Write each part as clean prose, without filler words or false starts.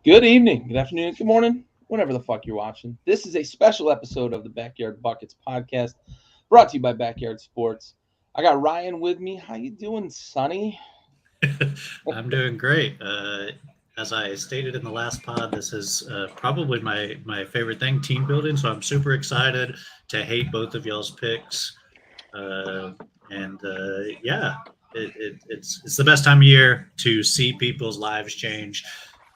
Good evening, good afternoon, good morning, whenever the fuck you're watching. This is a special episode of the Backyard Buckets podcast, brought to you by Backyard Sports. I got Ryan with me. How you doing, Sonny? I'm doing great. As I stated in the last pod, this is probably my favorite thing, team building. So I'm super excited to hate both of y'all's picks. Uh, and yeah, it's the best time of year to see people's lives change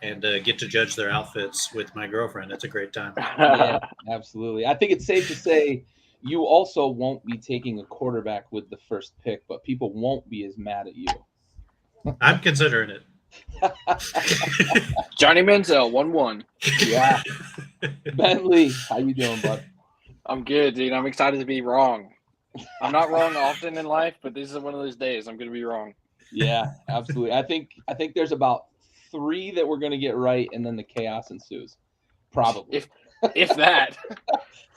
and get to judge their outfits with my girlfriend. It's a great time. Yeah, absolutely. I think it's safe to say you also won't be taking a quarterback with the first pick, but people won't be as mad at you. I'm considering it. Johnny Manziel, 1-1. Yeah, Bentley, how you doing, bud? I'm good, dude. I'm excited to be wrong. I'm not wrong often in life, but this is one of those days I'm going to be wrong. Yeah, absolutely. I think there's about three that we're gonna get right, and then the chaos ensues. Probably. If that.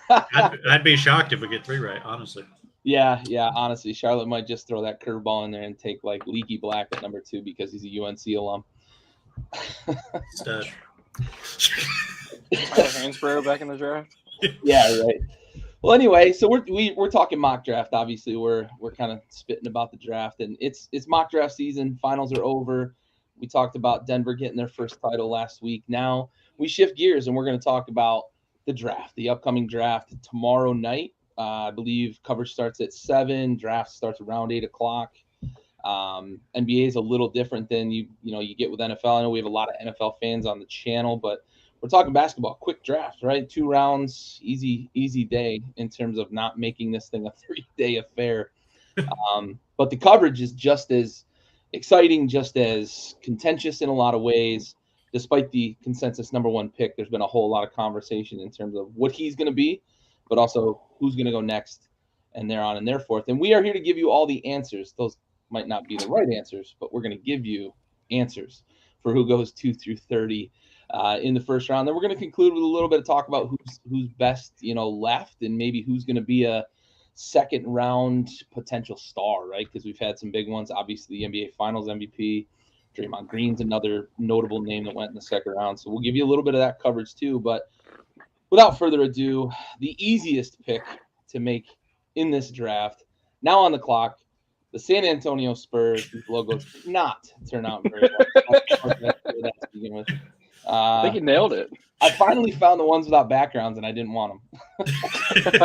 I'd be shocked if we get three right, honestly. Yeah. Honestly, Charlotte might just throw that curveball in there and take like Leaky Black at number 2 because he's a UNC alum. Stud. Tyler Hansbrough back in the draft. Yeah, right. Well, anyway, so we're talking mock draft. Obviously, we're kind of spitting about the draft, and it's mock draft season. Finals are over. We talked about Denver getting their first title last week. Now we shift gears, and we're going to talk about the draft, the upcoming draft tomorrow night. I believe coverage starts at 7. Draft starts around 8 o'clock. NBA is a little different than you get with NFL. I know we have a lot of NFL fans on the channel, but we're talking basketball. Quick draft, right? 2 rounds, easy day in terms of not making this thing a 3-day affair. But the coverage is just as exciting, just as contentious in a lot of ways. Despite the consensus number 1 pick, there's been a whole lot of conversation in terms of what he's going to be, but also who's going to go next, and they're on and they're forth. And we are here to give you all the answers. Those might not be the right answers, but we're going to give you answers for who goes 2 through 30 in the first round. Then we're going to conclude with a little bit of talk about who's best, left, and maybe who's going to be a second round potential star, right? Because we've had some big ones. Obviously, the NBA Finals MVP, Draymond Green's another notable name that went in the second round. So we'll give you a little bit of that coverage too. But without further ado, the easiest pick to make in this draft now on the clock. The San Antonio Spurs, whose logos did not turn out very well. To begin with. I think he nailed it. I finally found the ones without backgrounds, and I didn't want them.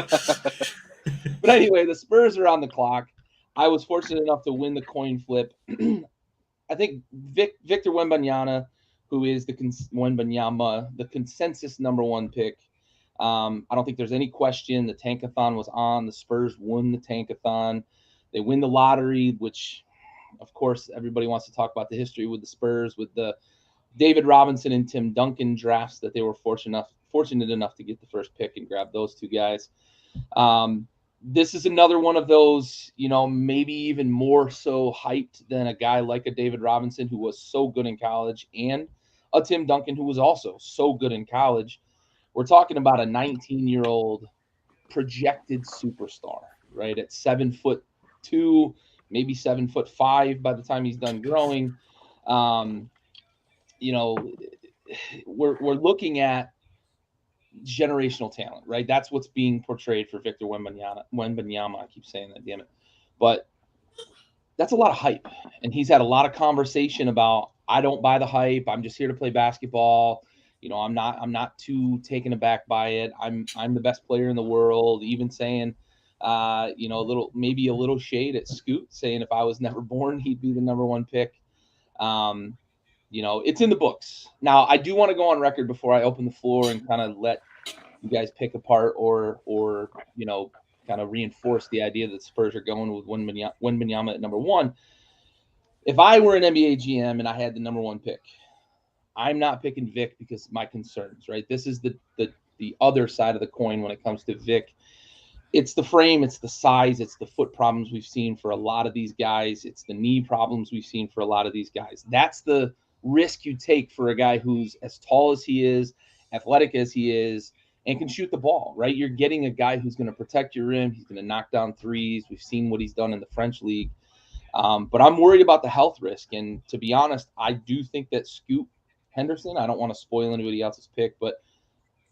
But anyway, the Spurs are on the clock. I was fortunate enough to win the coin flip. I think Victor Wembanyama, who is the consensus number 1 pick. I don't think there's any question. The tankathon was on. The Spurs won the tankathon. They win the lottery, which, of course, everybody wants to talk about the history with the Spurs, with the David Robinson and Tim Duncan drafts that they were fortunate enough to get the first pick and grab those 2 guys. This is another one of those, maybe even more so hyped than a guy like a David Robinson, who was so good in college, and a Tim Duncan, who was also so good in college. We're talking about a 19-year-old projected superstar, right? At 7'2", maybe 7'5" by the time he's done growing. We're looking at generational talent, right? That's what's being portrayed for Victor Wembanyama. I keep saying that, damn it. But that's a lot of hype. And he's had a lot of conversation about, I don't buy the hype. I'm just here to play basketball. I'm not too taken aback by it. I'm the best player in the world. Even saying, a little shade at Scoot, saying if I was never born, he'd be the number 1 pick. It's in the books. Now, I do want to go on record before I open the floor and kind of let you guys pick apart or kind of reinforce the idea that Spurs are going with Wembanyama at number 1. If I were an NBA GM and I had the number 1 pick, I'm not picking Vic because of my concerns, right? This is the other side of the coin when it comes to Vic. It's the frame, it's the size, it's the foot problems we've seen for a lot of these guys. It's the knee problems we've seen for a lot of these guys. That's the risk you take for a guy who's as tall as he is, athletic as he is, and can shoot the ball, right? You're getting a guy who's going to protect your rim. He's going to knock down threes. We've seen what he's done in the French league. But I'm worried about the health risk. And to be honest, I do think that Scoot Henderson. I don't want to spoil anybody else's pick, but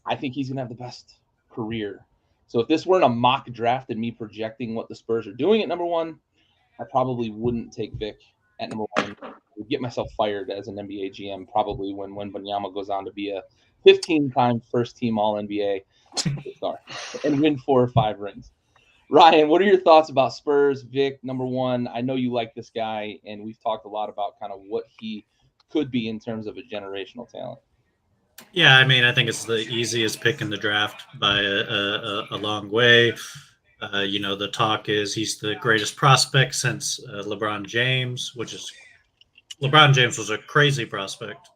I think he's going to have the best career. So if this weren't a mock draft and me projecting what the Spurs are doing at number one, I probably wouldn't take Vic at number one. I would get myself fired as an NBA GM probably when Wembanyama goes on to be a 15-time first-team All-NBA star and win 4 or 5 rings. Ryan, what are your thoughts about Spurs, Vic, number one? I know you like this guy, and we've talked a lot about kind of what he could be in terms of a generational talent. Yeah, I mean, I think it's the easiest pick in the draft by a long way. The talk is he's the greatest prospect since LeBron James, which is LeBron James was a crazy prospect.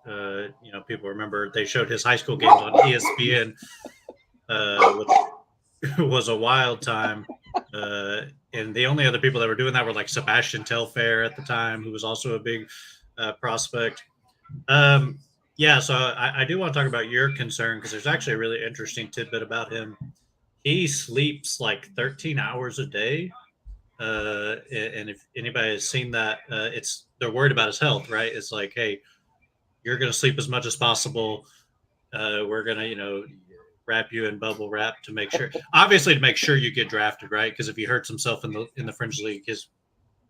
People remember they showed his high school games on ESPN, which was a wild time. And the only other people that were doing that were like Sebastian Telfair at the time, who was also a big prospect. So I do want to talk about your concern because there's actually a really interesting tidbit about him. He sleeps like 13 hours a day. And if anybody has seen that, they're worried about his health, right? It's like, hey, you're going to sleep as much as possible. We're going to, wrap you in bubble wrap to make sure, obviously to make sure you get drafted, right? Because if he hurts himself in the fringe league,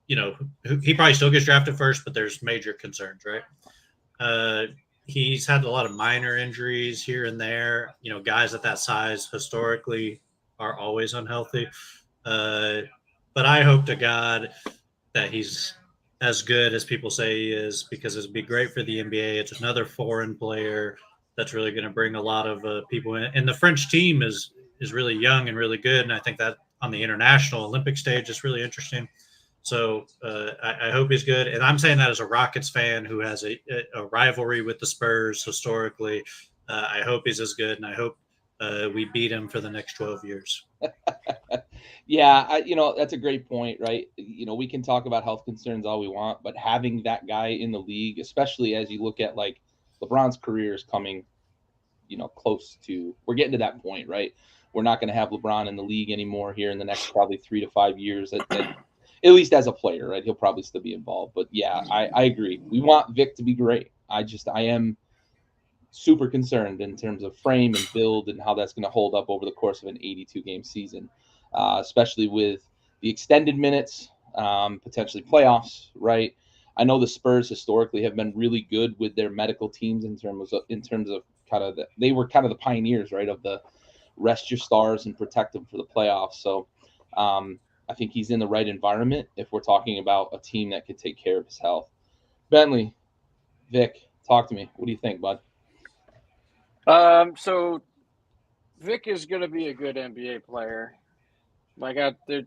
he probably still gets drafted first, but there's major concerns, right? He's had a lot of minor injuries here and there. Guys at that size historically are always unhealthy. But I hope to God that he's as good as people say he is, because it'd be great for the NBA. It's another foreign player that's really going to bring a lot of people in. And the French team is really young and really good. And I think that on the international Olympic stage is really interesting. So I hope he's good. And I'm saying that as a Rockets fan who has a rivalry with the Spurs historically. I hope he's as good, and I hope we beat him for the next 12 years. Yeah, that's a great point, right? We can talk about health concerns all we want, but having that guy in the league, especially as you look at like LeBron's career is coming, close to, we're getting to that point, right? We're not going to have LeBron in the league anymore here in the next probably 3 to 5 years, at least as a player, right? He'll probably still be involved. But yeah, I agree. We want Vic to be great. I am super concerned in terms of frame and build and how that's going to hold up over the course of an 82-game season, especially with the extended minutes, potentially playoffs, right? I know the Spurs historically have been really good with their medical teams in terms of kind of they were kind of the pioneers, right, of the rest your stars and protect them for the playoffs. So I think he's in the right environment if we're talking about a team that could take care of his health. Bentley, Vic, talk to me. What do you think, bud? So Vic is going to be a good NBA player. The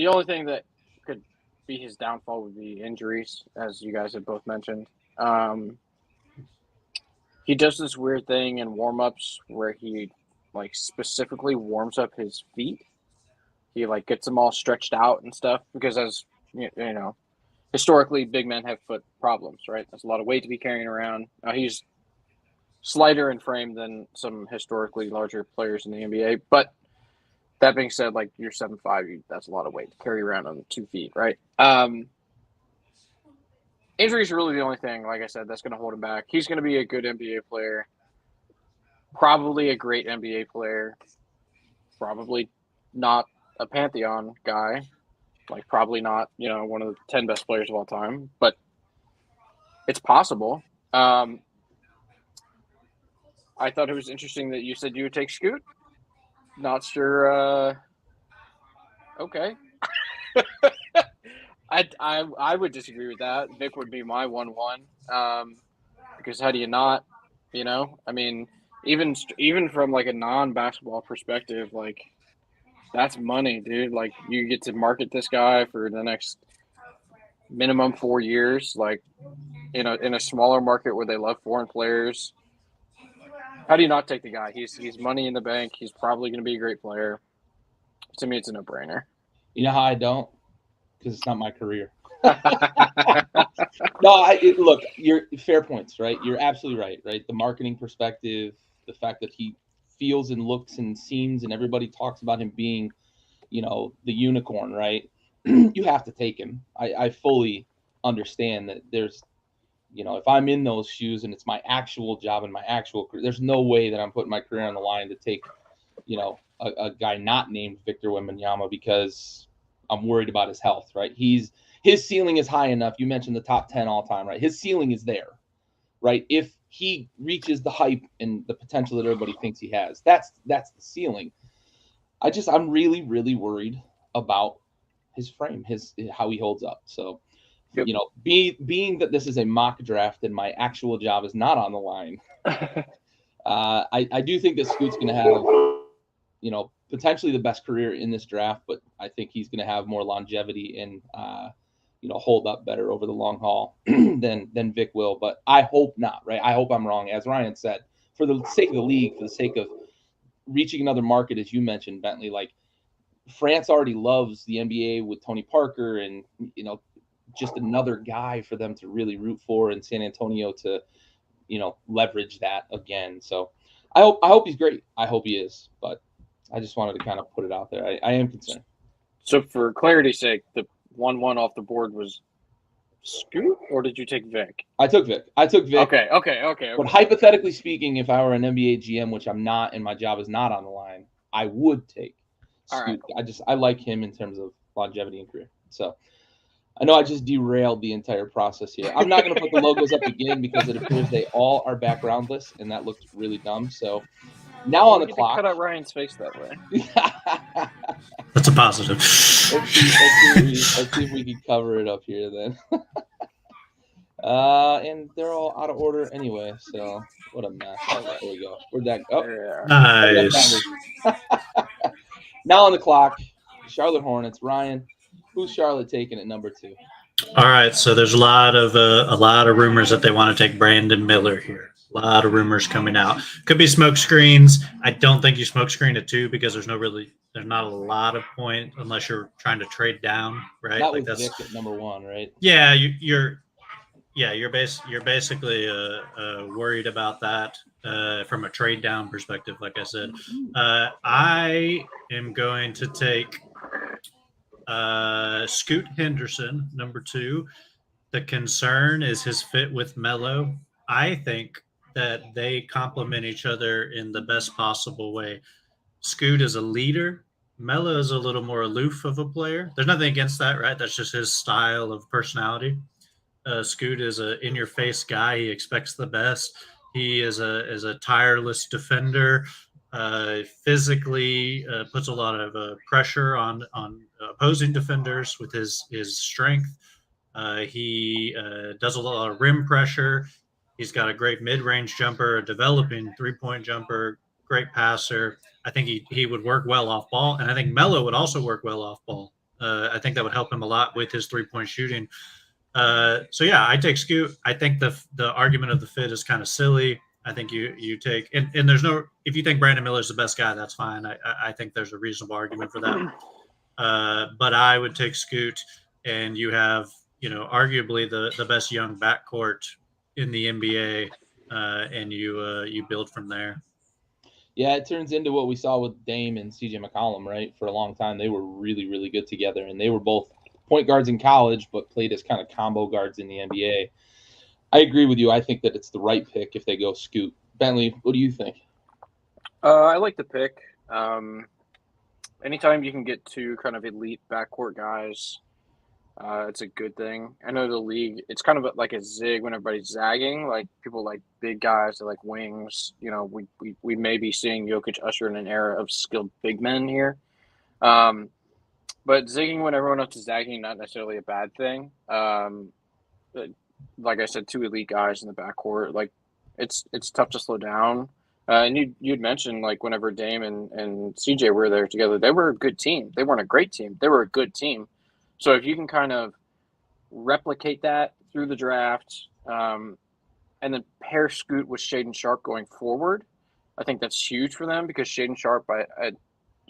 only thing that could be his downfall would be injuries, as you guys have both mentioned. He does this weird thing in warm-ups where he specifically warms up his feet. He gets them all stretched out and stuff because, as historically big men have foot problems, right? There's a lot of weight to be carrying around. Now he's slighter in frame than some historically larger players in the NBA, but that being said, you're 7'5", that's a lot of weight to carry around on 2 feet, right? Injuries are really the only thing, like I said, that's going to hold him back. He's going to be a good NBA player, probably a great NBA player, probably not a Pantheon guy, probably not, one of the 10 best players of all time, but it's possible. I thought it was interesting that you said you would take Scoot. Not sure. Okay. I would disagree with that. Vic would be my 1-1. Because how do you not? I mean, even from a non-basketball perspective, that's money, dude. You get to market this guy for the next minimum 4 years. In a smaller market where they love foreign players. How do you not take the guy? He's money in the bank. He's probably going to be a great player. To me, it's a no-brainer. You know how I don't? Because it's not my career. No, look, you're fair points, right? You're absolutely right? The marketing perspective, the fact that he feels and looks and seems, and everybody talks about him being, the unicorn, right? You have to take him. I fully understand that there's if I'm in those shoes and it's my actual job and my actual career, there's no way that I'm putting my career on the line to take, a guy not named Victor Wembanyama because I'm worried about his health, right? His ceiling is high enough. You mentioned the top 10 all time, right? His ceiling is there, right? If he reaches the hype and the potential that everybody thinks he has, that's the ceiling. I'm really, really worried about his frame, how he holds up. So, Yep. being that this is a mock draft and my actual job is not on the line, I do think that Scoot's going to have, potentially the best career in this draft, but I think he's going to have more longevity and, hold up better over the long haul than Vic will. But I hope not, right? I hope I'm wrong. As Ryan said, for the sake of the league, for the sake of reaching another market, as you mentioned, Bentley, like France already loves the NBA with Tony Parker and, just another guy for them to really root for, and San Antonio to, leverage that again. So I hope he's great. I hope he is, but I just wanted to kind of put it out there. I am concerned. So for clarity's sake, the 1-1 off the board was Scoot, or did you take Vic? I took Vic. Okay. But hypothetically speaking, if I were an NBA GM, which I'm not, and my job is not on the line, I would take Scoot. Right. I like him in terms of longevity and career. So I know I just derailed the entire process here. I'm not going to put the logos up again because it appears they all are backgroundless, and that looks really dumb. So now on the clock. Cut out Ryan's face that way. That's a positive. Let's see if we can cover it up here then. And they're all out of order anyway, so what a mess. There we go. Where'd that go? Yeah. Nice. Now on the clock, Charlotte Hornets. Ryan, who's Charlotte taking at number 2? All right, so there's a lot of rumors that they want to take Brandon Miller here. A lot of rumors coming out. Could be smoke screens. I don't think you smoke screen at 2 because there's not a lot of point unless you're trying to trade down, right? That was Vic at number 1, right? Yeah, you're basically worried about that from a trade down perspective. Like I said, I am going to take Scoot Henderson, number 2. The concern is his fit with Melo. I think that they complement each other in the best possible way. Scoot is a leader. Melo is a little more aloof of a player. There's nothing against that, right? That's just his style of personality. Scoot is a in-your-face guy. He expects the best. He is a tireless defender. Physically puts a lot of pressure on opposing defenders with his strength. He does a lot of rim pressure. He's got a great mid-range jumper, a developing three-point jumper, great passer. I think he would work well off ball, and I think Melo would also work well off ball. I think that would help him a lot with his three-point shooting. So yeah, I take Scoot. I think the argument of the fit is kind of silly. I think you take and there's no, if you think Brandon Miller is the best guy, that's fine. I think there's a reasonable argument for that. But I would take Scoot, and you have, arguably the best young backcourt in the NBA, and you build from there. Yeah, it turns into what we saw with Dame and CJ McCollum, right? For a long time, they were really, really good together, and they were both point guards in college, but played as kind of combo guards in the NBA. I agree with you. I think that it's the right pick if they go Scoot. Bentley, what do you think? I like the pick. Anytime you can get two kind of elite backcourt guys, it's a good thing. I know the league, it's kind of like a zig when everybody's zagging. Like people like big guys, they like wings. We may be seeing Jokic usher in an era of skilled big men here. But zigging when everyone else is zagging, not necessarily a bad thing. Like I said, two elite guys in the backcourt, like it's tough to slow down. And you'd mentioned, like, whenever Dame and CJ were there together, they were a good team. They weren't a great team. They were a good team. So if you can kind of replicate that through the draft, and then pair Scoot with Shaedon Sharpe going forward, I think that's huge for them, because Shaedon Sharpe, I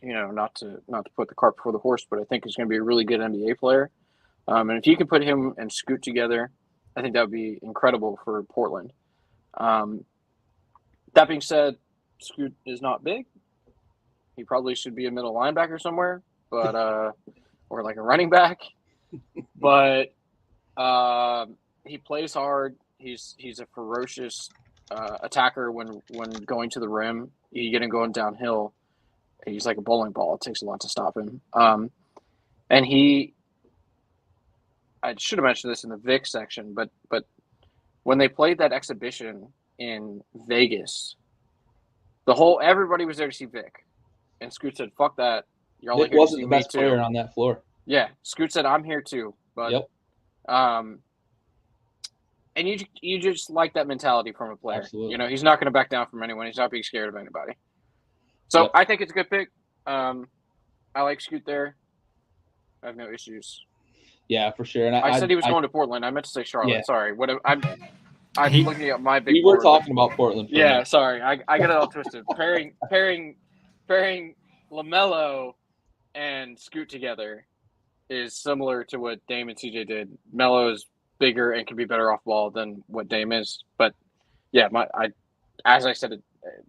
not to put the cart before the horse, but I think he's going to be a really good NBA player. And if you can put him and Scoot together, I think that would be incredible for Portland. That being said, Scoot is not big. He probably should be a middle linebacker somewhere, but or like a running back. But he plays hard. He's a ferocious attacker when going to the rim. You get him going downhill. He's like a bowling ball. It takes a lot to stop him. And I should have mentioned this in the Vic section, but when they played that exhibition in Vegas, everybody was there to see Vic, and Scoot said, "Fuck that, you're all Vic here to wasn't see the me best too." player on that floor. Yeah, Scoot said, "I'm here too," but Yep. And you just like that mentality from a player. Absolutely. You know, he's not going to back down from anyone. He's not being scared of anybody. So Yep. I think it's a good pick. I like Scoot there. I have no issues. Yeah, for sure. And I said he was going to Portland. I meant to say Charlotte. Yeah. Sorry. I'm looking at my big. We were board. talking about Portland. For a Yeah, minute. sorry. I got it all twisted. Pairing LaMelo and Scoot together is similar to what Dame and CJ did. Melo is bigger and can be better off ball than what Dame is. But yeah, as I said,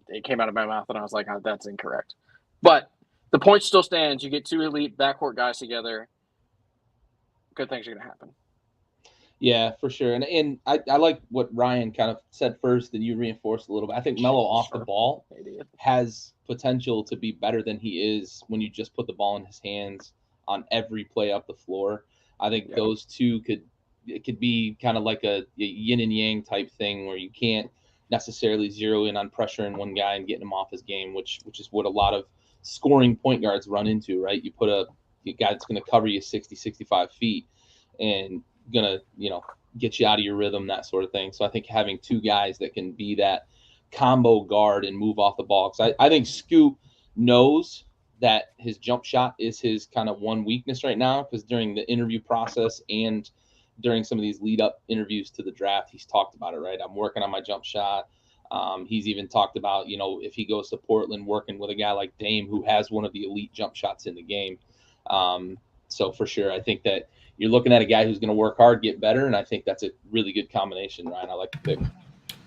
it came out of my mouth and I was like, oh, that's incorrect. But the point still stands. You get two elite backcourt guys together. Good things are going to happen. Yeah, for sure. And I like what Ryan kind of said first, and you reinforced a little bit. I think Melo off the ball has potential to be better than he is when you just put the ball in his hands on every play up the floor. I think those two could be kind of like a yin and yang type thing where you can't necessarily zero in on pressuring one guy and getting him off his game, which is what a lot of scoring point guards run into, right? You put a guy that's going to cover you 60, 65 feet and going to, get you out of your rhythm, that sort of thing. So I think having two guys that can be that combo guard and move off the ball. Because I think Scoot knows that his jump shot is his kind of one weakness right now, because during the interview process and during some of these lead up interviews to the draft, he's talked about it, right? I'm working on my jump shot. He's even talked about, if he goes to Portland, working with a guy like Dame, who has one of the elite jump shots in the game. So for sure, I think that you're looking at a guy who's going to work hard, get better, and I think that's a really good combination, Ryan. I like the pick.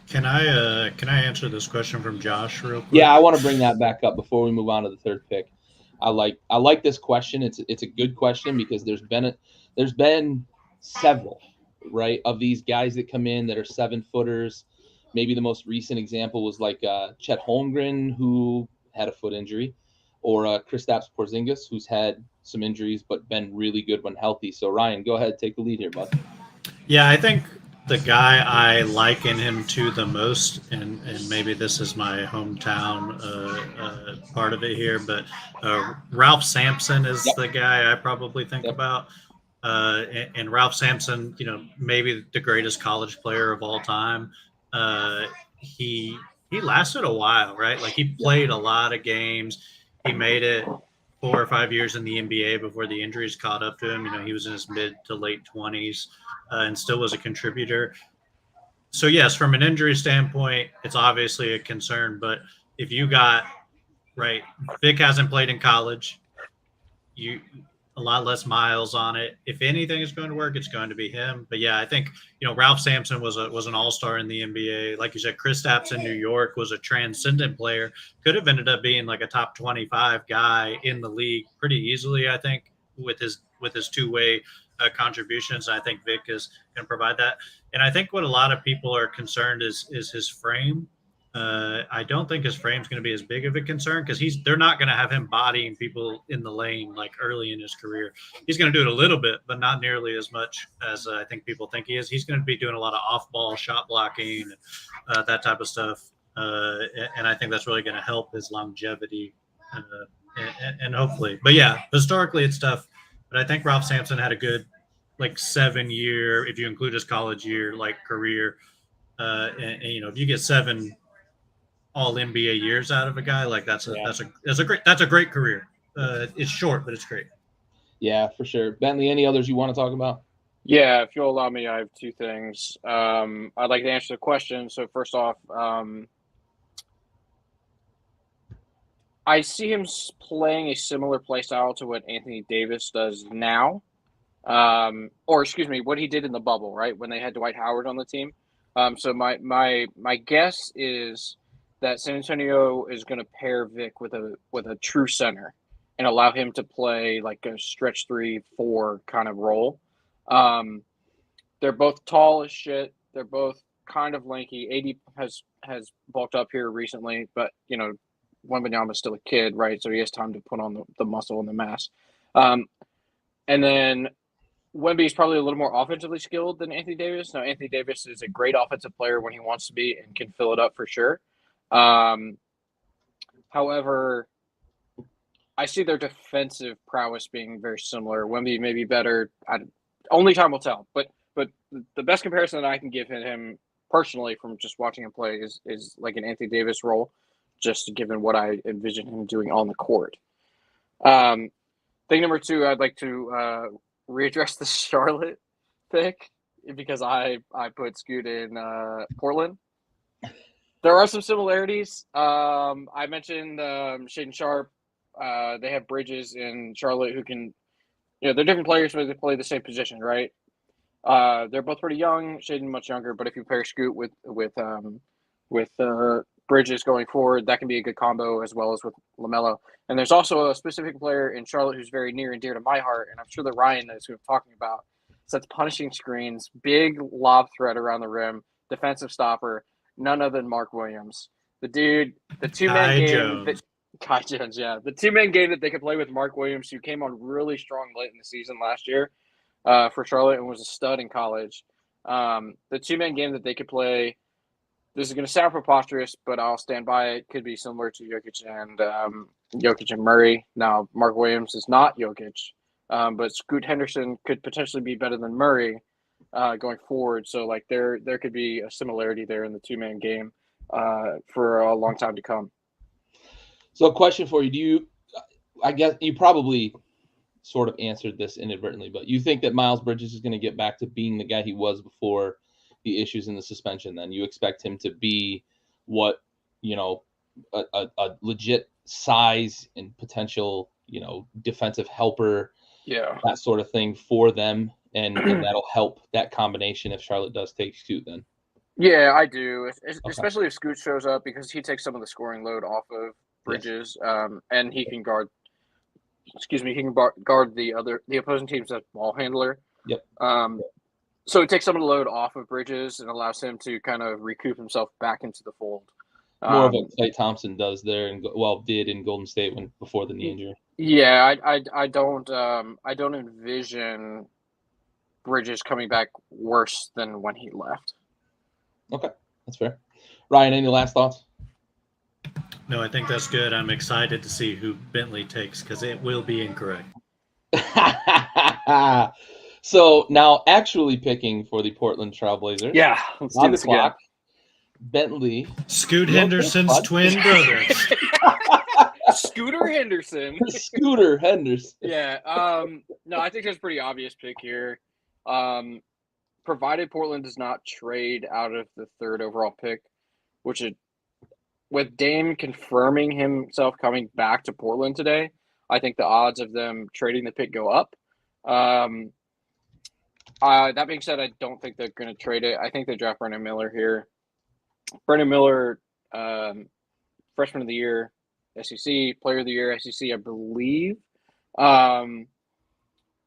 Can I answer this question from Josh real quick? Yeah, I want to bring that back up before we move on to the third pick. I like this question. It's a good question because there's been several, right, of these guys that come in that are 7-footers. Maybe the most recent example was like Chet Holmgren, who had a foot injury, or Kristaps Porzingis, who's had some injuries but been really good when healthy. So Ryan, go ahead, take the lead here, bud. Yeah, I think the guy I liken him to the most, and maybe this is my hometown part of it here, but Ralph Sampson is the guy I probably think about. And Ralph Sampson, maybe the greatest college player of all time. He lasted a while, right? Like he played a lot of games. He made it 4 or 5 years in the NBA before the injuries caught up to him. He was in his mid to late 20s and still was a contributor. So yes, from an injury standpoint, it's obviously a concern. But if you got right, Vic hasn't played in college. A lot less miles on it. If anything is going to work, it's going to be him. But yeah, I think Ralph Sampson was an all-star in the NBA. Like you said, Kristaps in New York was a transcendent player. Could have ended up being like a top 25 guy in the league pretty easily, I think, with his two-way contributions. I think Vic can provide that. And I think what a lot of people are concerned is his frame. I don't think his frame's going to be as big of a concern because they're not going to have him bodying people in the lane like early in his career. He's going to do it a little bit, but not nearly as much as I think people think he is. He's going to be doing a lot of off-ball shot blocking, that type of stuff, and I think that's really going to help his longevity and hopefully. But yeah, historically it's tough. But I think Ralph Sampson had a good 7-year, if you include his college year, career. And if you get 7 all NBA years out of a guy, that's a great career. It's short, but it's great. Yeah, for sure. Bentley, any others you want to talk about? Yeah, if you'll allow me, I have 2 things. I'd like to answer the question. So first off, I see him playing a similar play style to what Anthony Davis does now, or excuse me, what he did in the bubble, right, when they had Dwight Howard on the team. So my guess is that San Antonio is going to pair Vic with a true center and allow him to play like a stretch 3-4 kind of role. They're both tall as shit. They're both kind of lanky. AD has bulked up here recently, but Wembanyama's still a kid, right? So he has time to put on the muscle and the mass. And then Wemby is probably a little more offensively skilled than Anthony Davis. Now, Anthony Davis is a great offensive player when he wants to be and can fill it up for sure. However, I see their defensive prowess being very similar. Wemby may be better. Only time will tell. But the best comparison that I can give him personally from just watching him play is like an Anthony Davis role, just given what I envision him doing on the court. Thing number 2, I'd like to readdress the Charlotte pick because I put Scoot in Portland. There are some similarities. I mentioned Shaedon Sharpe. They have Bridges in Charlotte who can, they're different players, but they play the same position, right? They're both pretty young. Shaedon much younger, but if you pair Scoot with Bridges going forward, that can be a good combo as well as with LaMelo. And there's also a specific player in Charlotte who's very near and dear to my heart, and I'm sure that Ryan knows who I'm talking about. So that's punishing screens, big lob threat around the rim, defensive stopper, none other than Mark Williams. The dude, the two-man game. Kai Jones, yeah. The two-man game that they could play with Mark Williams, who came on really strong late in the season last year for Charlotte and was a stud in college. The two-man game that they could play, this is going to sound preposterous, but I'll stand by it, could be similar to Jokic and Murray. Now, Mark Williams is not Jokic, but Scoot Henderson could potentially be better than Murray going forward. So, like, there could be a similarity there in the two-man game for a long time to come. So a question for you. I guess you probably sort of answered this inadvertently, but you think that Miles Bridges is going to get back to being the guy he was before the issues in the suspension? Then you expect him to be what, a legit size and potential, defensive helper, that sort of thing for them. And that'll help that combination if Charlotte does take Scoot then. Yeah, I do. Especially if Scoot shows up because he takes some of the scoring load off of Bridges, and he can guard. He can guard the opposing team's ball handler. Yep. So it takes some of the load off of Bridges and allows him to kind of recoup himself back into the fold. More of what Klay Thompson does there, and did in Golden State before the knee injury. Yeah, I don't envision Bridges coming back worse than when he left. Okay, that's fair. Ryan, any last thoughts? No, I think that's good. I'm excited to see who Bentley takes because it will be incorrect. So now actually picking for the Portland Trailblazers. Yeah, let's on do this the clock, again. Bentley. Scoot Henderson's twin brother. Scooter Henderson. Scooter Henderson. Yeah. No, I think that's a pretty obvious pick here. Provided Portland does not trade out of the 3rd overall pick, which with Dame confirming himself coming back to Portland today, I think the odds of them trading the pick go up. That being said, I don't think they're going to trade it. I think they draft Brandon Miller here. Brandon Miller, freshman of the year, SEC, player of the year, SEC, I believe.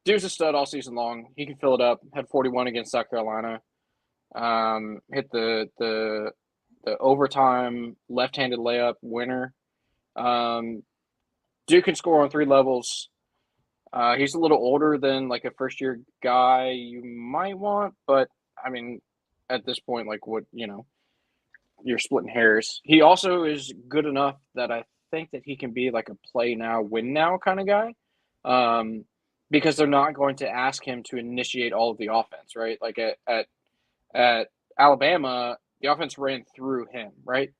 Dude's a stud all season long. He can fill it up. Had 41 against South Carolina. Hit the overtime left-handed layup winner. Dude can score on 3 levels. He's a little older than like a first-year guy you might want, but I mean, at this point, like what you're splitting hairs. He also is good enough that I think that he can be like a play now, win now kind of guy. Because they're not going to ask him to initiate all of the offense, right? Like at Alabama, the offense ran through him, right?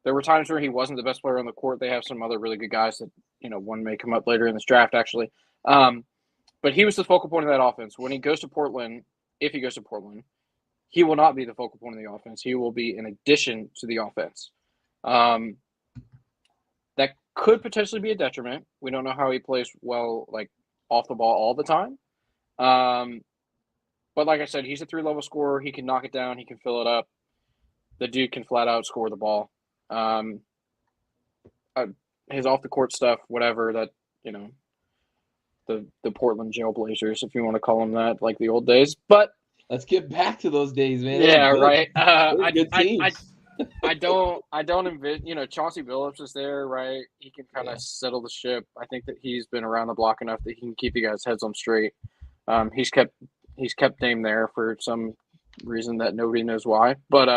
There were times where he wasn't the best player on the court. They have some other really good guys that, one may come up later in this draft, actually. But he was the focal point of that offense. When he goes to Portland, if he goes to Portland, he will not be the focal point of the offense. He will be an addition to the offense. That could potentially be a detriment. We don't know how he plays well, like, off the ball all the time. But like I said, he's a 3-level scorer. He can knock it down. He can fill it up. The dude can flat out score the ball. His off the court stuff, whatever that, the Portland Jailblazers, if you want to call them that, like the old days. But Let's get back to those days, man. Yeah, right. They're good I teams. I don't envision, Chauncey Billups is there, right? He can kind of Yeah. settle the ship. I think that he's been around the block enough that he can keep you guys' heads on straight. He's kept Dame there for some reason that nobody knows why. But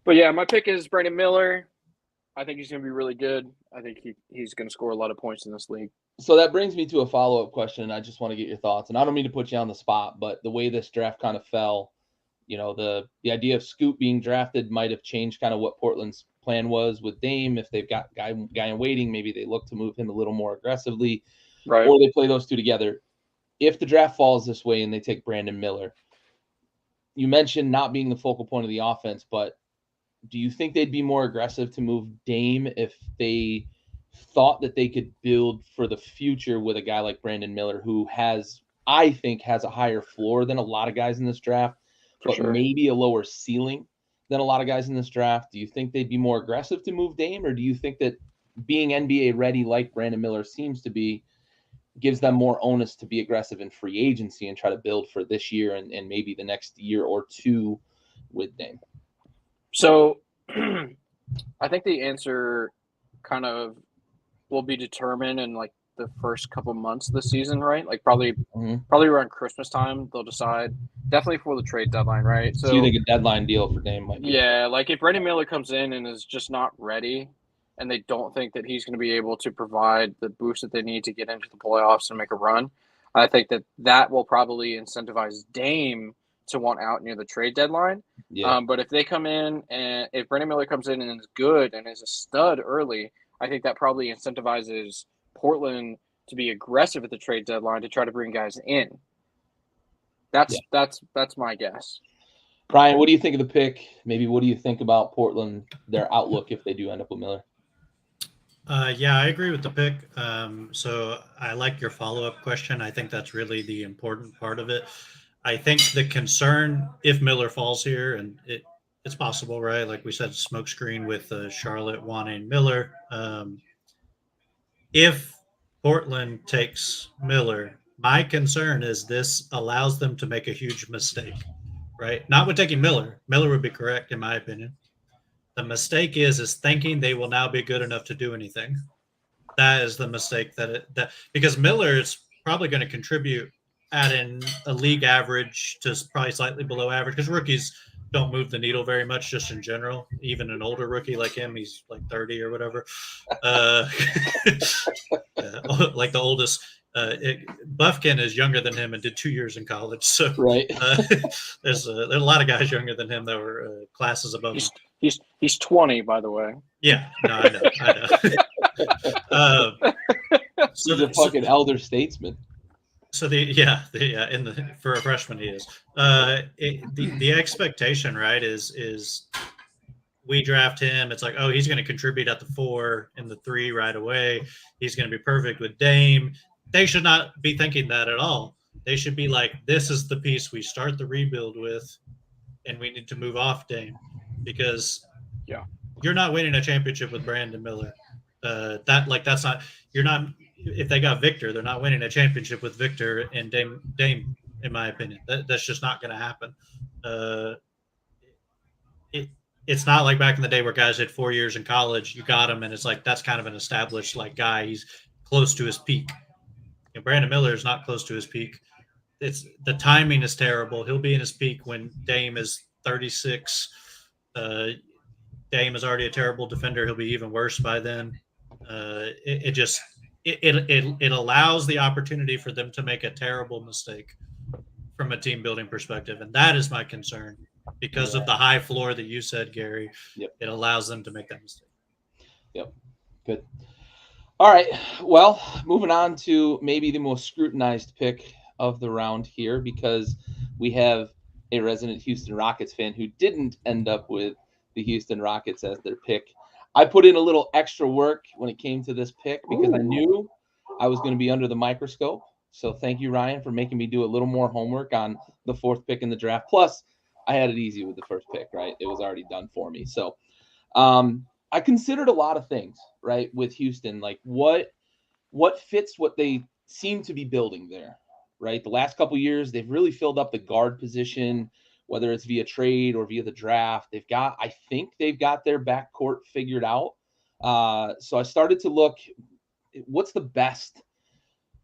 yeah, my pick is Brandon Miller. I think he's going to be really good. I think he's going to score a lot of points in this league. So that brings me to a follow-up question. I just want to get your thoughts, and I don't mean to put you on the spot, but the way this draft kind of fell, the idea of Scoot being drafted might have changed kind of what Portland's plan was with Dame. If they've got guy in waiting, maybe they look to move him a little more aggressively, right? Or they play those two together. If the draft falls this way and they take Brandon Miller, you mentioned not being the focal point of the offense, but do you think they'd be more aggressive to move Dame if they thought that they could build for the future with a guy like Brandon Miller, who I think has a higher floor than a lot of guys in this draft, but sure. maybe a lower ceiling than a lot of guys in this draft? Do you think they'd be more aggressive to move Dame, or do you think that being NBA ready like Brandon Miller seems to be gives them more onus to be aggressive in free agency and try to build for this year and maybe the next year or two with Dame? So I think the answer kind of will be determined in like the first couple months of the season, right? Like probably around Christmas time, they'll decide. Definitely for the trade deadline, right? So you think a deadline deal for Dame might be? Yeah, like if Brandon Miller comes in and is just not ready, and they don't think that he's going to be able to provide the boost that they need to get into the playoffs and make a run, I think that will probably incentivize Dame to want out near the trade deadline. Yeah. But if they come in and if Brandon Miller comes in and is good and is a stud early, I think that probably incentivizes Portland to be aggressive at the trade deadline to try to bring guys in. That's my guess. Brian, what do you think of the pick? Maybe what do you think about Portland, their outlook if they do end up with Miller? Yeah, I agree with the pick. So I like your follow-up question. I think that's really the important part of it. I think the concern, if Miller falls here, and it's possible, right? Like we said, smokescreen with Charlotte wanting Miller. If Portland takes Miller, my concern is this allows them to make a huge mistake, right? Not with taking Miller. Miller would be correct, in my opinion. The mistake is thinking they will now be good enough to do anything. That is the mistake that because Miller is probably going to contribute at a league average to probably slightly below average, because rookies don't move the needle very much just in general. Even an older rookie like him, he's like 30 or whatever. Like the oldest. Buffkin is younger than him and did 2 years in college. So right. There's a lot of guys younger than him that were classes above him. He's 20, by the way. Yeah, no, I know. He's a fucking elder statesman. So for a freshman he is. The expectation, right, is we draft him. It's like, oh, he's going to contribute at the 4 and the 3 right away. He's going to be perfect with Dame. They should not be thinking that at all. They should be like, this is the piece we start the rebuild with, and we need to move off Dame, because you're not winning a championship with Brandon Miller. That's not. You're not. If they got Victor, they're not winning a championship with Victor and Dame. In my opinion, that's just not going to happen. It's not like back in the day where guys had 4 years in college. You got him, and it's like that's kind of an established guy. He's close to his peak. And Brandon Miller is not close to his peak. It's the timing is terrible. He'll be in his peak when Dame is 36. Dame is already a terrible defender. He'll be even worse by then. It allows the opportunity for them to make a terrible mistake from a team building perspective, and that is my concern because of the high floor that you said, Gary. Yep. It allows them to make that mistake. Yep. Good. All right. Well, moving on to maybe the most scrutinized pick of the round here, because we have a resident Houston Rockets fan who didn't end up with the Houston Rockets as their pick. I put in a little extra work when it came to this pick because I knew I was going to be under the microscope. So thank you, Ryan, for making me do a little more homework on the 4th pick in the draft. Plus, I had it easy with the 1st pick, right? It was already done for me. So I considered a lot of things, right, with Houston, like what fits what they seem to be building there. right? The last couple years, they've really filled up the guard position, whether it's via trade or via the draft. I think they've got their backcourt figured out. So I started to look, what's the best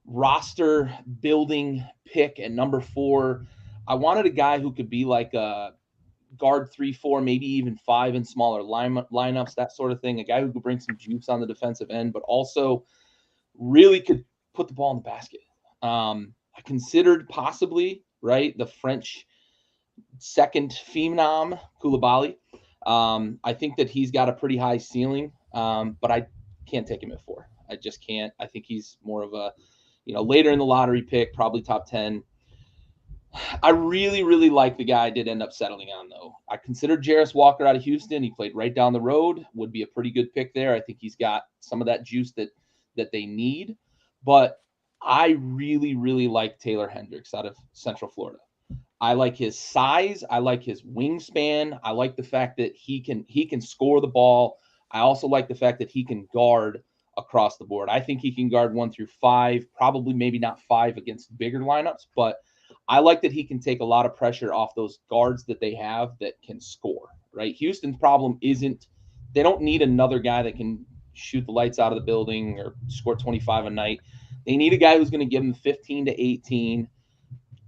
roster building pick at number 4? I wanted a guy who could be like a guard 3-4, maybe even 5 in smaller lineups, that sort of thing. A guy who could bring some juice on the defensive end, but also really could put the ball in the basket. I considered possibly, right, the French second phenom, Koulibaly. I think that he's got a pretty high ceiling, but I can't take him at 4. I just can't. I think he's more of a, later in the lottery pick, probably top 10. I really, really like the guy I did end up settling on, though. I considered Jarace Walker out of Houston. He played right down the road. Would be a pretty good pick there. I think he's got some of that juice that they need. But I really, really like Taylor Hendricks out of Central Florida. I like his size. I like his wingspan. I like the fact that he can score the ball. I also like the fact that he can guard across the board. I think he can guard 1 through 5, probably maybe not 5 against bigger lineups, but I like that he can take a lot of pressure off those guards that they have that can score, right? Houston's problem isn't, they don't need another guy that can shoot the lights out of the building or score 25 a night. They need a guy who's going to give them 15 to 18,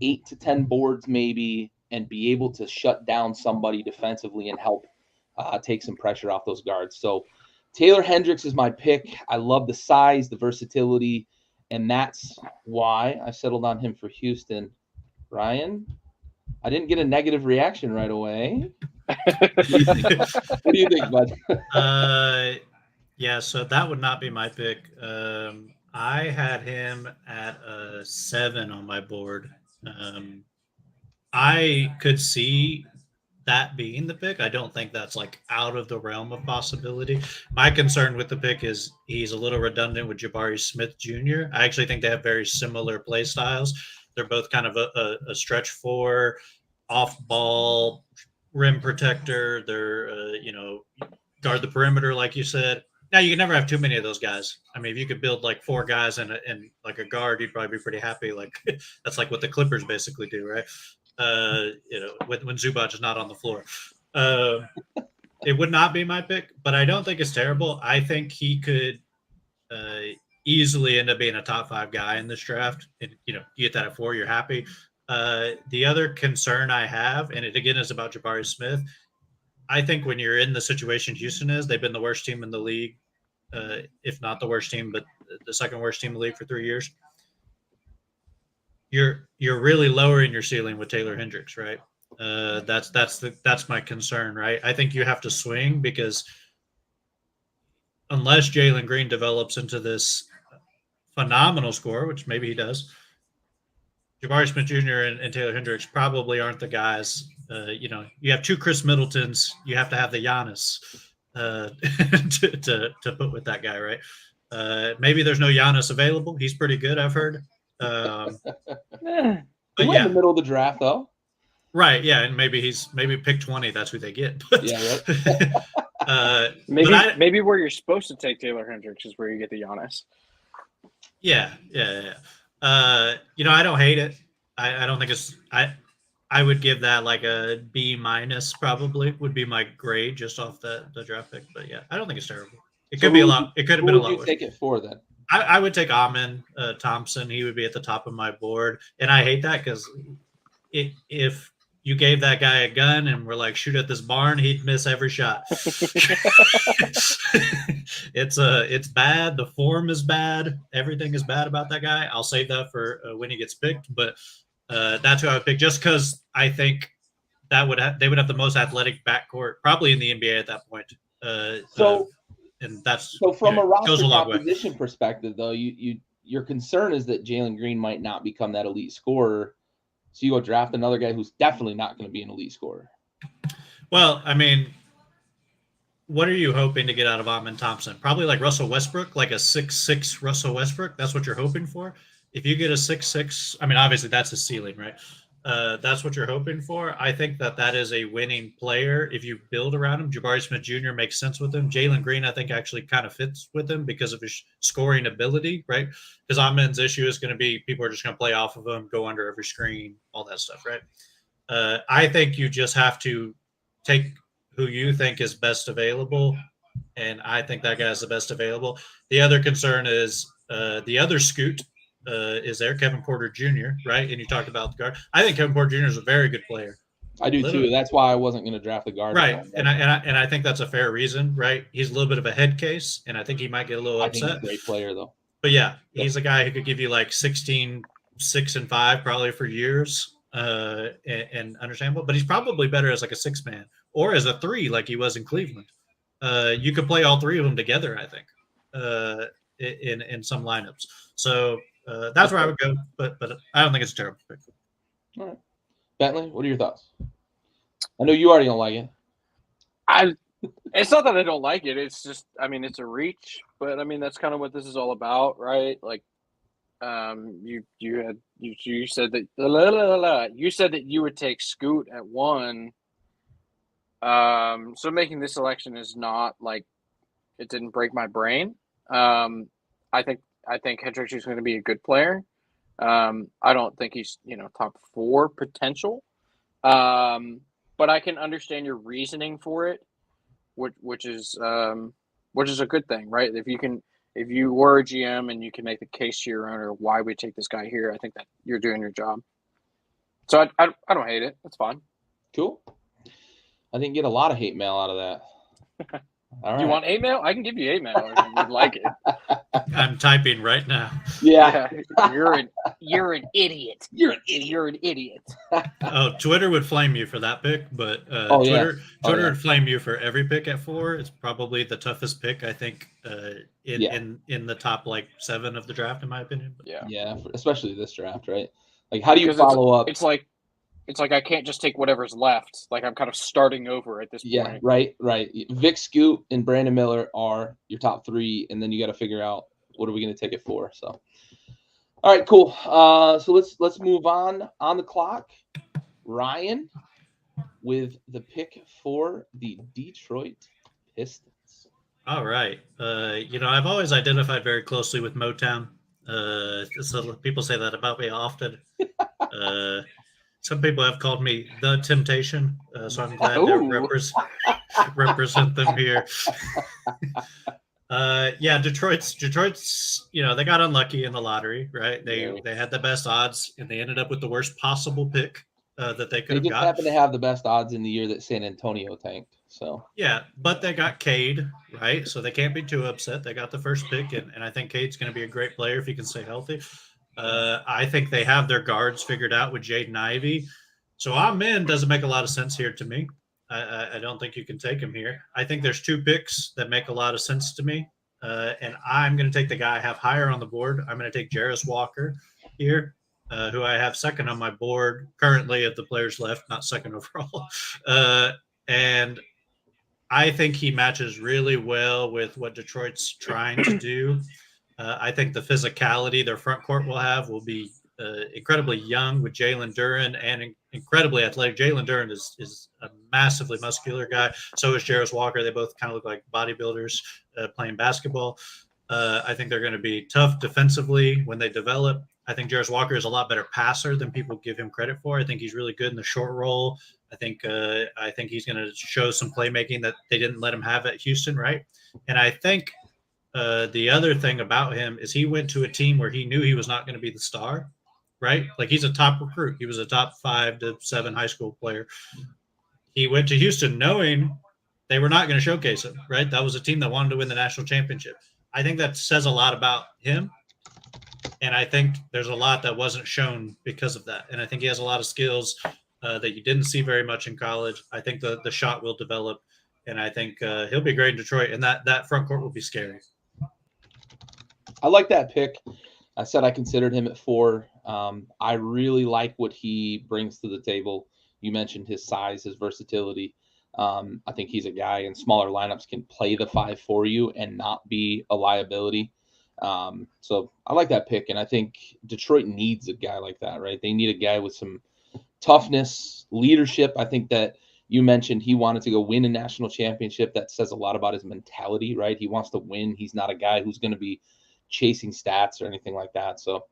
8 to 10 boards maybe, and be able to shut down somebody defensively and help take some pressure off those guards. So Taylor Hendricks is my pick. I love the size, the versatility, and that's why I settled on him for Houston. Ryan, I didn't get a negative reaction right away. What do you think, bud? Yeah, so that would not be my pick. I had him at a 7 on my board. I could see that being the pick. I don't think that's like out of the realm of possibility. My concern with the pick is he's a little redundant with Jabari Smith Jr. I actually think they have very similar play styles. They're both kind of a stretch 4, off ball, rim protector. They're, guard the perimeter, like you said. Now, you can never have too many of those guys. I mean, if you could build like 4 guys and like a guard, you'd probably be pretty happy. Like that's like what the Clippers basically do, right? When Zubac is not on the floor. It would not be my pick, but I don't think it's terrible. I think he could easily end up being a top 5 guy in this draft. And, you get that at 4, you're happy. The other concern I have, and it again is about Jabari Smith, I think when you're in the situation Houston is, they've been the worst team in the league, if not the worst team, but the second worst team in the league for 3 years. You're really lowering your ceiling with Taylor Hendricks, right? That's my concern, right? I think you have to swing because unless Jalen Green develops into this phenomenal scorer, which maybe he does, Jabari Smith Jr. and Taylor Hendricks probably aren't the guys. You have 2 Chris Middletons. You have to have the Giannis to put with that guy, right? Maybe there's no Giannis available. He's pretty good, I've heard. But yeah, in the middle of the draft, though. Right, yeah, and maybe pick 20. That's who they get. But, yeah, right. Maybe where you're supposed to take Taylor Hendricks is where you get the Giannis. Yeah. I don't hate it. I don't think it's I would give that like a B- probably would be my grade just off the draft pick. But yeah, I don't think it's terrible. It could be a lot. It could have been a lot. Who would you take it for then? I would take Amen Thompson. He would be at the top of my board, and I hate that because if you gave that guy a gun and we're like, shoot at this barn, he'd miss every shot. It's bad. The form is bad. Everything is bad about that guy. I'll save that for when he gets picked, but that's who I would pick just because I think they would have the most athletic backcourt probably in the NBA at that point. And that's so from a roster composition perspective, though, your concern is that Jalen Green might not become that elite scorer. So you go draft another guy who's definitely not going to be an elite scorer. Well, I mean, what are you hoping to get out of Amen Thompson? Probably like Russell Westbrook, like a 6'6" Russell Westbrook. That's what you're hoping for. If you get a 6'6", I mean, obviously that's a ceiling, right? that's what you're hoping for. I think that is a winning player if you build around him. Jabari Smith Jr. makes sense with him. Jalen Green, I think, actually kind of fits with him because of his scoring ability, right? Because Amen's issue is going to be people are just going to play off of him, go under every screen, all that stuff, right? I think you just have to take who you think is best available, and I think that guy is the best available. The other concern is the other Scoot is there, Kevin Porter Jr., right? And you talked about the guard. I think Kevin Porter Jr. is a very good player. I do too. That's why I wasn't going to draft the guard. Right, and I think that's a fair reason, right? He's a little bit of a head case, and I think he might get a little upset. I think he's a great player, though. But yeah, he's a guy who could give you like 16, 6, and 5 probably for years, and understandable. But he's probably better as like a 6-man or as a 3, like he was in Cleveland. You could play all 3 of them together, I think, in some lineups. So that's where I would go, but I don't think it's a terrible pick. All right, Bentley, what are your thoughts? I know you already don't like it. It's not that I don't like it. It's just, I mean, it's a reach, but I mean that's kind of what this is all about, right? Like, you said that you said that you would take Scoot at 1. So making this selection is not like it didn't break my brain. I think Hedrick is going to be a good player. I don't think he's top 4 potential. But I can understand your reasoning for it, which is a good thing, right? If you were a GM and you can make the case to your owner why we take this guy here, I think that you're doing your job. So I don't hate it. It's fine. Cool. I didn't get a lot of hate mail out of that. All right. You want hate mail? I can give you hate mail if you'd like it. I'm typing right now. Yeah. You're an idiot. You're an idiot. Oh, Twitter would flame you for that pick, but Twitter would flame you for every pick at 4. It's probably the toughest pick, I think, in the top like 7 of the draft, in my opinion. But, yeah, especially this draft, right? Like, how do you follow up? It's like I can't just take whatever's left. Like I'm kind of starting over at this point. Yeah, right. Vic Scoot and Brandon Miller are your top 3, and then you got to figure out what are we going to take it for. So, all right, cool. So let's move on the clock. Ryan with the pick for the Detroit Pistons. All right. I've always identified very closely with Motown. So people say that about me often. Some people have called me the Temptation, so I'm glad to represent them here. Detroit's. They got unlucky in the lottery, right? They had the best odds, and they ended up with the worst possible pick that they could have got. They just happened to have the best odds in the year that San Antonio tanked. So yeah, but they got Cade, right? So they can't be too upset. They got the first pick, and I think Cade's going to be a great player if he can stay healthy. I think they have their guards figured out with Jaden Ivey. So Amen doesn't make a lot of sense here to me. I don't think you can take him here. I think there's 2 picks that make a lot of sense to me. And I'm going to take the guy I have higher on the board. I'm going to take Jarace Walker here, who I have second on my board currently of the players left, not second overall. And I think he matches really well with what Detroit's trying to do. I think the physicality their front court will be incredibly young with Jalen Duren and incredibly athletic. Jalen Duren is a massively muscular guy. So is Jarace Walker. They both kind of look like bodybuilders playing basketball. I think they're going to be tough defensively when they develop. I think Jarace Walker is a lot better passer than people give him credit for. I think he's really good in the short roll. I think he's going to show some playmaking that they didn't let him have at Houston, right? And I think the other thing about him is he went to a team where he knew he was not going to be the star, right? Like he's a top recruit. He was a top 5 to 7 high school player. He went to Houston knowing they were not going to showcase him, right? That was a team that wanted to win the national championship. I think that says a lot about him. And I think there's a lot that wasn't shown because of that. And I think he has a lot of skills that you didn't see very much in college. I think the shot will develop. And I think he'll be great in Detroit. And that front court will be scary. I like that pick. I said I considered him at 4. I really like what he brings to the table. You mentioned his size, his versatility. I think he's a guy in smaller lineups can play the 5 for you and not be a liability. So I like that pick. And I think Detroit needs a guy like that, right? They need a guy with some toughness, leadership. I think that you mentioned he wanted to go win a national championship. That says a lot about his mentality, right? He wants to win. He's not a guy who's going to be chasing stats or anything like that. So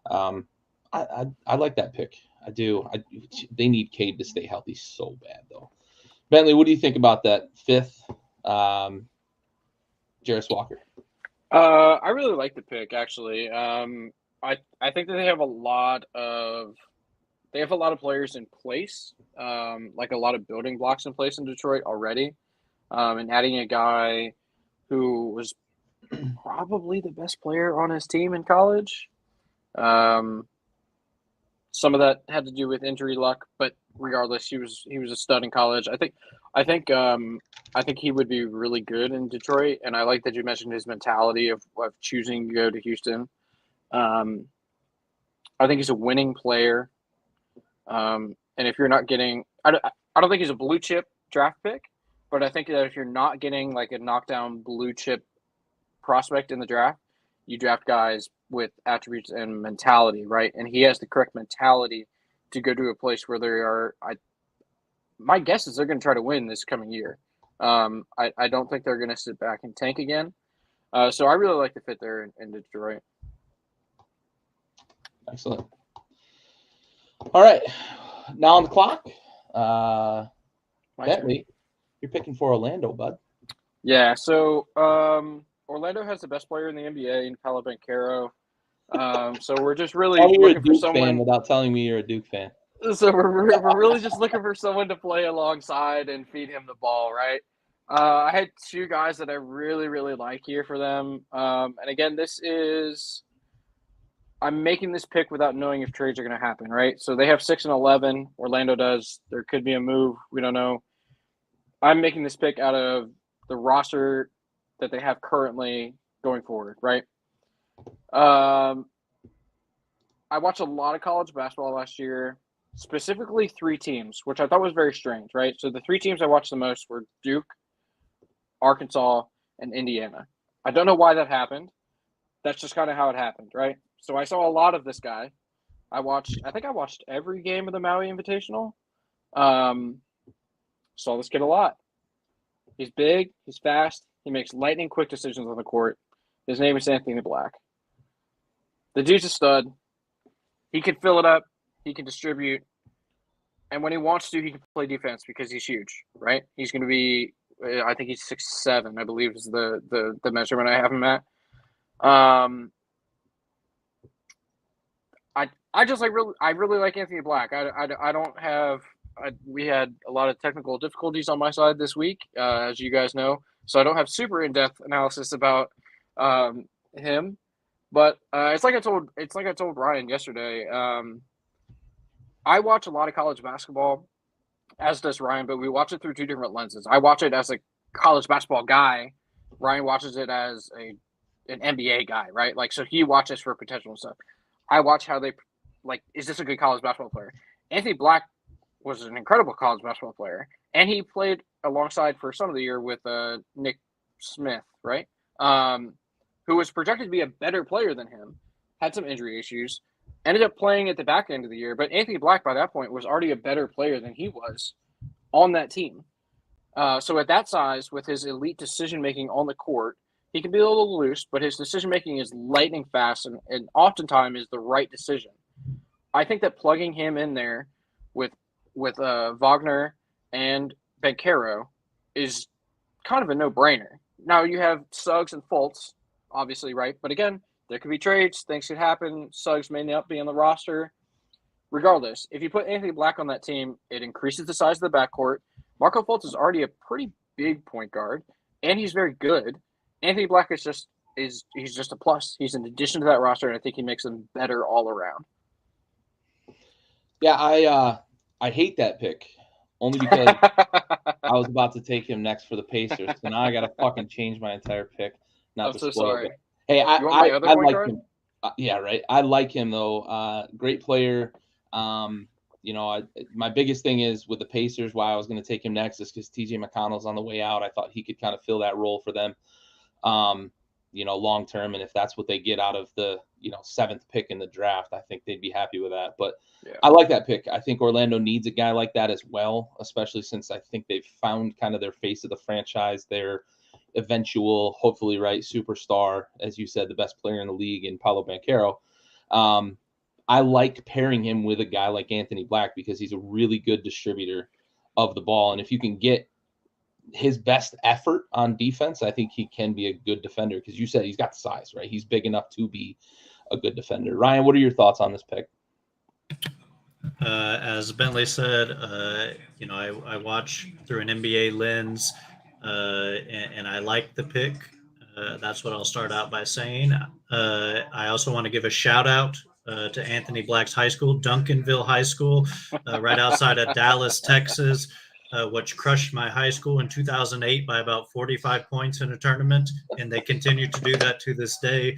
I like that pick. I do. They need Cade to stay healthy so bad, though. Bentley, what do you think about that fifth, Jarace Walker? I really like the pick, actually. I think that they have a lot of players in place, like a lot of building blocks in place in Detroit already, and adding a guy who was probably the best player on his team in college. Some of that had to do with injury luck, but regardless, he was a stud in college. I think he would be really good in Detroit, and I like that you mentioned his mentality of choosing to go to Houston. I think he's a winning player, and if you're not getting, I don't think he's a blue chip draft pick, but I think that if you're not getting like a knockdown blue chip prospect in the draft, you draft guys with attributes and mentality, right? And he has the correct mentality to go to a place where they are. My guess is they're going to try to win this coming year. I don't think they're going to sit back and tank again. So I really like the fit there in Detroit. Excellent. All right, now on the clock, Bentley, you're picking for Orlando, bud. Yeah. So Orlando has the best player in the NBA in Paolo Banchero. So we're just really looking for someone without telling me you're a Duke fan. So we're really just looking for someone to play alongside and feed him the ball, right? I had two guys that I really, really like here for them. And again, I'm making this pick without knowing if trades are going to happen, right? So they have 6 and 11. Orlando does. There could be a move. We don't know. I'm making this pick out of the roster that they have currently going forward, right? I watched a lot of college basketball last year, specifically 3 teams, which I thought was very strange, right? So the 3 teams I watched the most were Duke, Arkansas, and Indiana. I don't know why that happened. That's just kind of how it happened, right? So I saw a lot of this guy. I think I watched every game of the Maui Invitational. Saw this kid a lot. He's big, he's fast, he makes lightning quick decisions on the court. His name is Anthony Black. The dude's a stud. He can fill it up. He can distribute. And when he wants to, he can play defense because he's huge, right? He's going to be, I think he's 6'7", I believe is the measurement I have him at. I really like Anthony Black. I don't have, we had a lot of technical difficulties on my side this week, as you guys know. So I don't have super in-depth analysis about him. But it's like I told Ryan yesterday. I watch a lot of college basketball, as does Ryan, but we watch it through 2 different lenses. I watch it as a college basketball guy. Ryan watches it as an NBA guy, right? Like, so he watches for potential and stuff. I watch how they, like, is this a good college basketball player? Anthony Black was an incredible college basketball player, and he played alongside for some of the year with Nick Smith, right? Who was projected to be a better player than him, had some injury issues, ended up playing at the back end of the year. But Anthony Black, by that point, was already a better player than he was on that team. So at that size, with his elite decision-making on the court, he can be a little loose, but his decision-making is lightning fast and oftentimes is the right decision. I think that plugging him in there with Wagner and Banchero is kind of a no-brainer. Now you have Suggs and Fultz, obviously, right? But again, there could be trades. Things could happen. Suggs may not be on the roster. Regardless, if you put Anthony Black on that team, it increases the size of the backcourt. Marco Fultz is already a pretty big point guard, and he's very good. Anthony Black is just a plus. He's an addition to that roster, and I think he makes them better all around. Yeah, I hate that pick only because I was about to take him next for the Pacers, so now I got to fucking change my entire pick. I'm so sorry. Hey, I like guard? him. Yeah, right. I like him though. Great player. My biggest thing is with the Pacers, why I was going to take him next is because TJ McConnell's on the way out. I thought he could kind of fill that role for them. long term. And if that's what they get out of the, 7th pick in the draft, I think they'd be happy with that. But I like that pick. I think Orlando needs a guy like that as well, especially since I think they've found kind of their face of the franchise, their eventual, hopefully, right, superstar, as you said, the best player in the league in Paolo Banchero. I like pairing him with a guy like Anthony Black because he's a really good distributor of the ball. And if you can get his best effort on defense, I think he can be a good defender because you said he's got the size, right? He's big enough to be a good defender. Ryan, what are your thoughts on this pick? As Bentley said, I watch through an NBA lens, and I like the pick. That's what I'll start out by saying. I also want to give a shout out to Anthony Black's high school, Duncanville High School, right outside of Dallas, Texas, which crushed my high school in 2008 by about 45 points in a tournament, and they continue to do that to this day.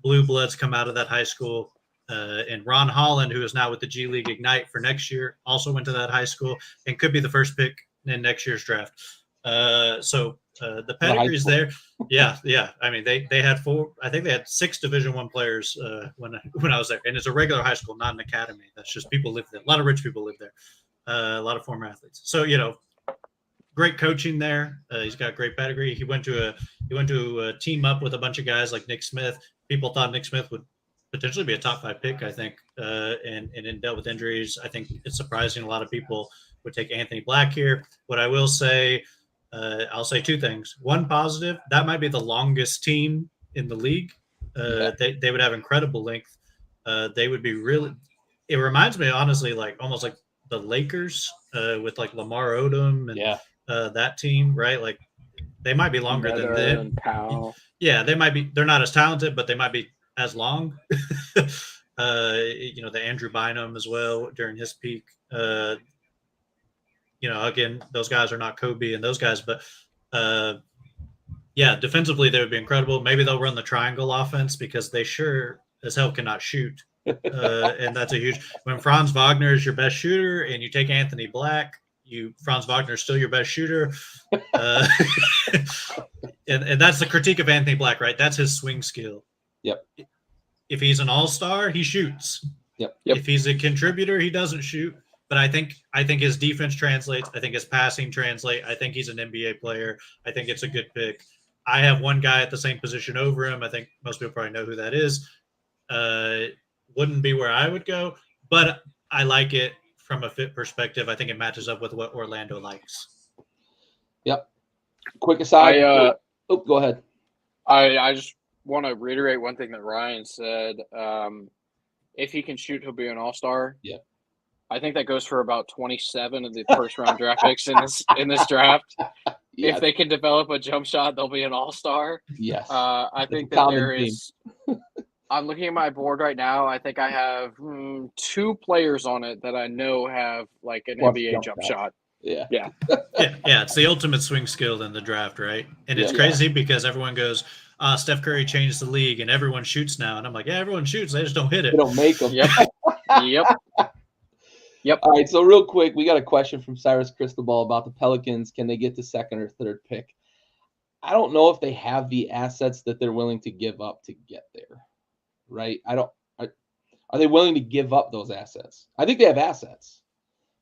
Blue bloods come out of that high school. And Ron Holland, who is now with the G League Ignite for next year, also went to that high school and could be the first pick in next year's draft. So the pedigree's there. Yeah. I mean, they had 4. I think they had 6 Division I players when I was there, and it's a regular high school, not an academy. That's just people live there. A lot of rich people live there. A lot of former athletes. So great coaching there. He's got great pedigree. He went to a team up with a bunch of guys like Nick Smith. People thought Nick Smith would potentially be a top 5 pick, I think, and then dealt with injuries. I think it's surprising a lot of people would take Anthony Black here. What I will say, I'll say 2 things. One positive, that might be the longest team in the league. They would have incredible length. They would be really – it reminds me, honestly, almost like the Lakers with Lamar Odom and that team, right? Like they might be longer than them. Powell. Yeah, they might be – they're not as talented, but they might be as long. The Andrew Bynum as well during his peak. Again, those guys are not Kobe and those guys, but defensively they would be incredible. Maybe they'll run the triangle offense because they sure as hell cannot shoot. And that's a huge – when Franz Wagner is your best shooter and you take Anthony Black, Franz Wagner is still your best shooter. And that's the critique of Anthony Black, right? That's his swing skill. Yep. If he's an all-star, he shoots. Yep. If he's a contributor, he doesn't shoot. But I think his defense translates. I think his passing translates. I think he's an NBA player. I think it's a good pick. I have one guy at the same position over him. I think most people probably know who that is. Wouldn't be where I would go, but I like it from a fit perspective. I think it matches up with what Orlando likes. Yep. Quick aside. Go ahead. I just want to reiterate one thing that Ryan said. If he can shoot, he'll be an all-star. Yeah. I think that goes for about 27 of the first-round draft picks in this draft. Yeah. If they can develop a jump shot, they'll be an all-star. Yes. I think that there is – I'm looking at my board right now. I think I have 2 players on it that I know have an NBA jump shot. Yeah. Yeah. It's the ultimate swing skill in the draft, right? And it's crazy because everyone goes, Steph Curry changed the league and everyone shoots now. And I'm like, yeah, everyone shoots. They just don't hit it. They don't make them. Yep. All right. So real quick, we got a question from Cyrus Cristobal about the Pelicans. Can they get the 2nd or 3rd pick? I don't know if they have the assets that they're willing to give up to get there. Right? Are they willing to give up those assets? I think they have assets,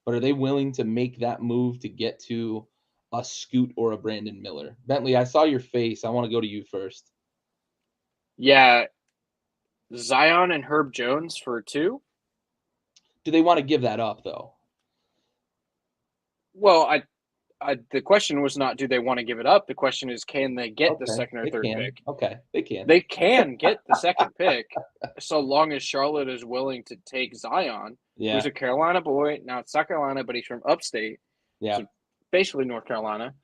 but are they willing to make that move to get to a Scoot or a Brandon Miller? Bentley, I saw your face. I want to go to you first. Yeah. Zion and Herb Jones for 2. Do they want to give that up though? Well, the question was not do they want to give it up. The question is can they get the 2nd or 3rd pick? Okay, they can. They can get the 2nd pick so long as Charlotte is willing to take Zion. Yeah. He's a Carolina boy. Now it's South Carolina, but he's from upstate. Yeah. So basically North Carolina.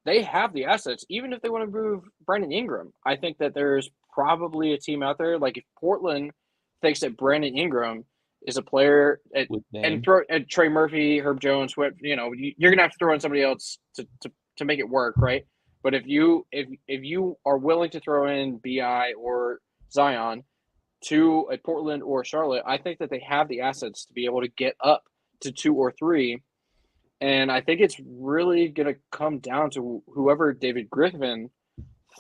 They have the assets, even if they want to move Brandon Ingram. I think that there's probably a team out there. Like if Portland thinks that Brandon Ingram is a player and Trey Murphy, Herb Jones, you're gonna have to throw in somebody else to make it work, right? But if you are willing to throw in BI or Zion to a Portland or Charlotte, I think that they have the assets to be able to get up to 2 or 3. And I think it's really gonna come down to whoever David Griffin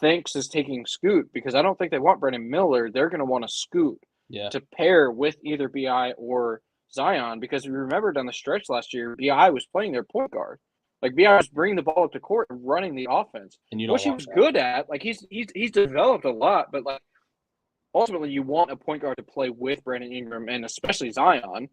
thinks is taking Scoot, because I don't think they want Brandon Miller. They're going to want to Scoot to pair with either BI or Zion, because if you remember down the stretch last year, BI was playing their point guard. Like, BI was bringing the ball up to court and running the offense, which he was good at. Like, he's developed a lot, but like ultimately you want a point guard to play with Brandon Ingram and especially Zion.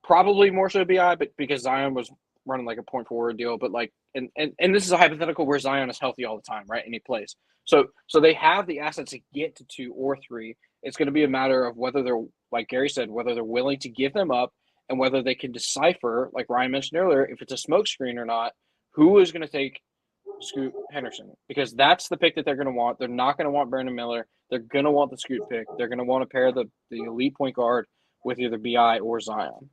Probably more so BI, but because Zion was running like a point forward deal, but like and this is a hypothetical where Zion is healthy all the time, right? And he plays. So they have the assets to get to 2 or 3. It's going to be a matter of whether they're, like Gary said, whether they're willing to give them up and whether they can decipher, like Ryan mentioned earlier, if it's a smokescreen or not, who is going to take Scoot Henderson, because that's the pick that they're going to want. They're not going to want Brandon Miller. They're going to want the Scoot pick. They're going to want to pair the elite point guard with either BI or Zion.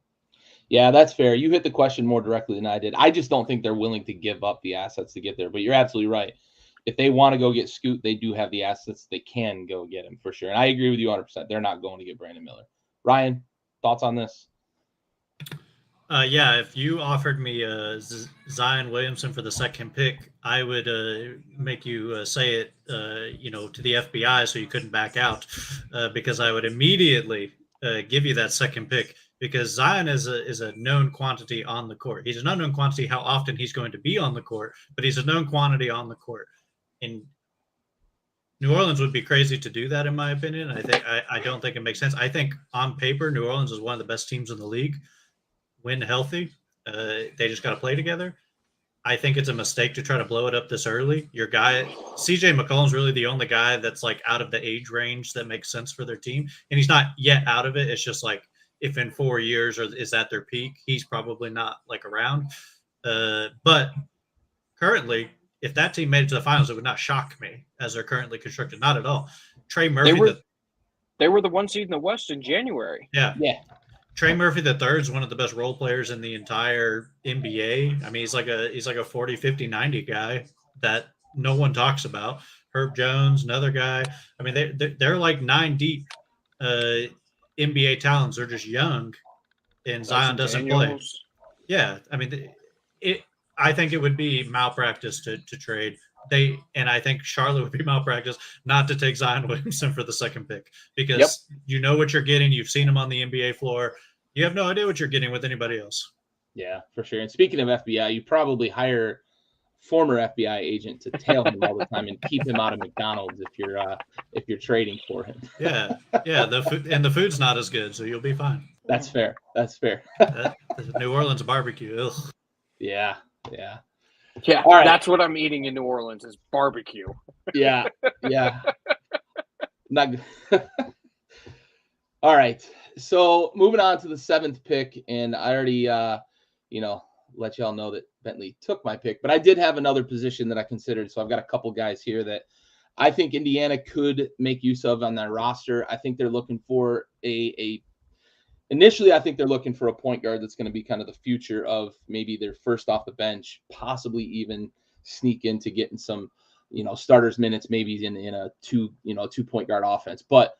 Yeah, that's fair. You hit the question more directly than I did. I just don't think they're willing to give up the assets to get there. But you're absolutely right. If they want to go get Scoot, they do have the assets. They can go get him for sure. And I agree with you 100%. They're not going to get Brandon Miller. Ryan, thoughts on this? Yeah, if you offered me Zion Williamson for the second pick, I would make you say it, to the FBI so you couldn't back out, because I would immediately give you that second pick, because Zion is a known quantity on the court. He's an unknown quantity how often he's going to be on the court, but he's a known quantity on the court. And New Orleans would be crazy to do that, in my opinion. I don't think it makes sense. I think on paper, New Orleans is one of the best teams in the league. When healthy, they just got to play together. I think it's a mistake to try to blow it up this early. Your guy, CJ McCollum's really the only guy that's like out of the age range that makes sense for their team. And he's not yet out of it. It's just like, if in 4 years or is at their peak, he's probably not like around. But currently, if that team made it to the finals, it would not shock me as they're currently constructed. Not at all. Trey Murphy. They were the 1 seed in the West in January. Yeah. Trey Murphy III is one of the best role players in the entire NBA. I mean, he's like a 40, 50, 90 guy that no one talks about. Herb Jones, another guy. I mean, they're like 9 deep NBA talents. They're just young, and Zion doesn't play. Yeah, I mean, I think it would be malpractice to trade. I think Charlotte would be malpractice not to take Zion Williamson for the second pick, because you know what you're getting. You've seen him on the NBA floor. You have no idea what you're getting with anybody else. Yeah, for sure. And speaking of FBI, you probably hire former FBI agent to tail him all the time and keep him out of McDonald's if you're trading for him. Yeah. The food's not as good, so you'll be fine. That's fair. New Orleans barbecue. Ugh. Yeah. Yeah, all right. That's what I'm eating in New Orleans is barbecue. Yeah. Not good. All right. So moving on to the 7th pick, and I already, let y'all know that Bentley took my pick, but I did have another position that I considered. So I've got a couple guys here that I think Indiana could make use of on their roster. I think they're looking for initially, I think they're looking for a point guard that's going to be kind of the future of maybe their first off the bench, possibly even sneak into getting some, starters minutes, maybe in a 2 point guard offense. But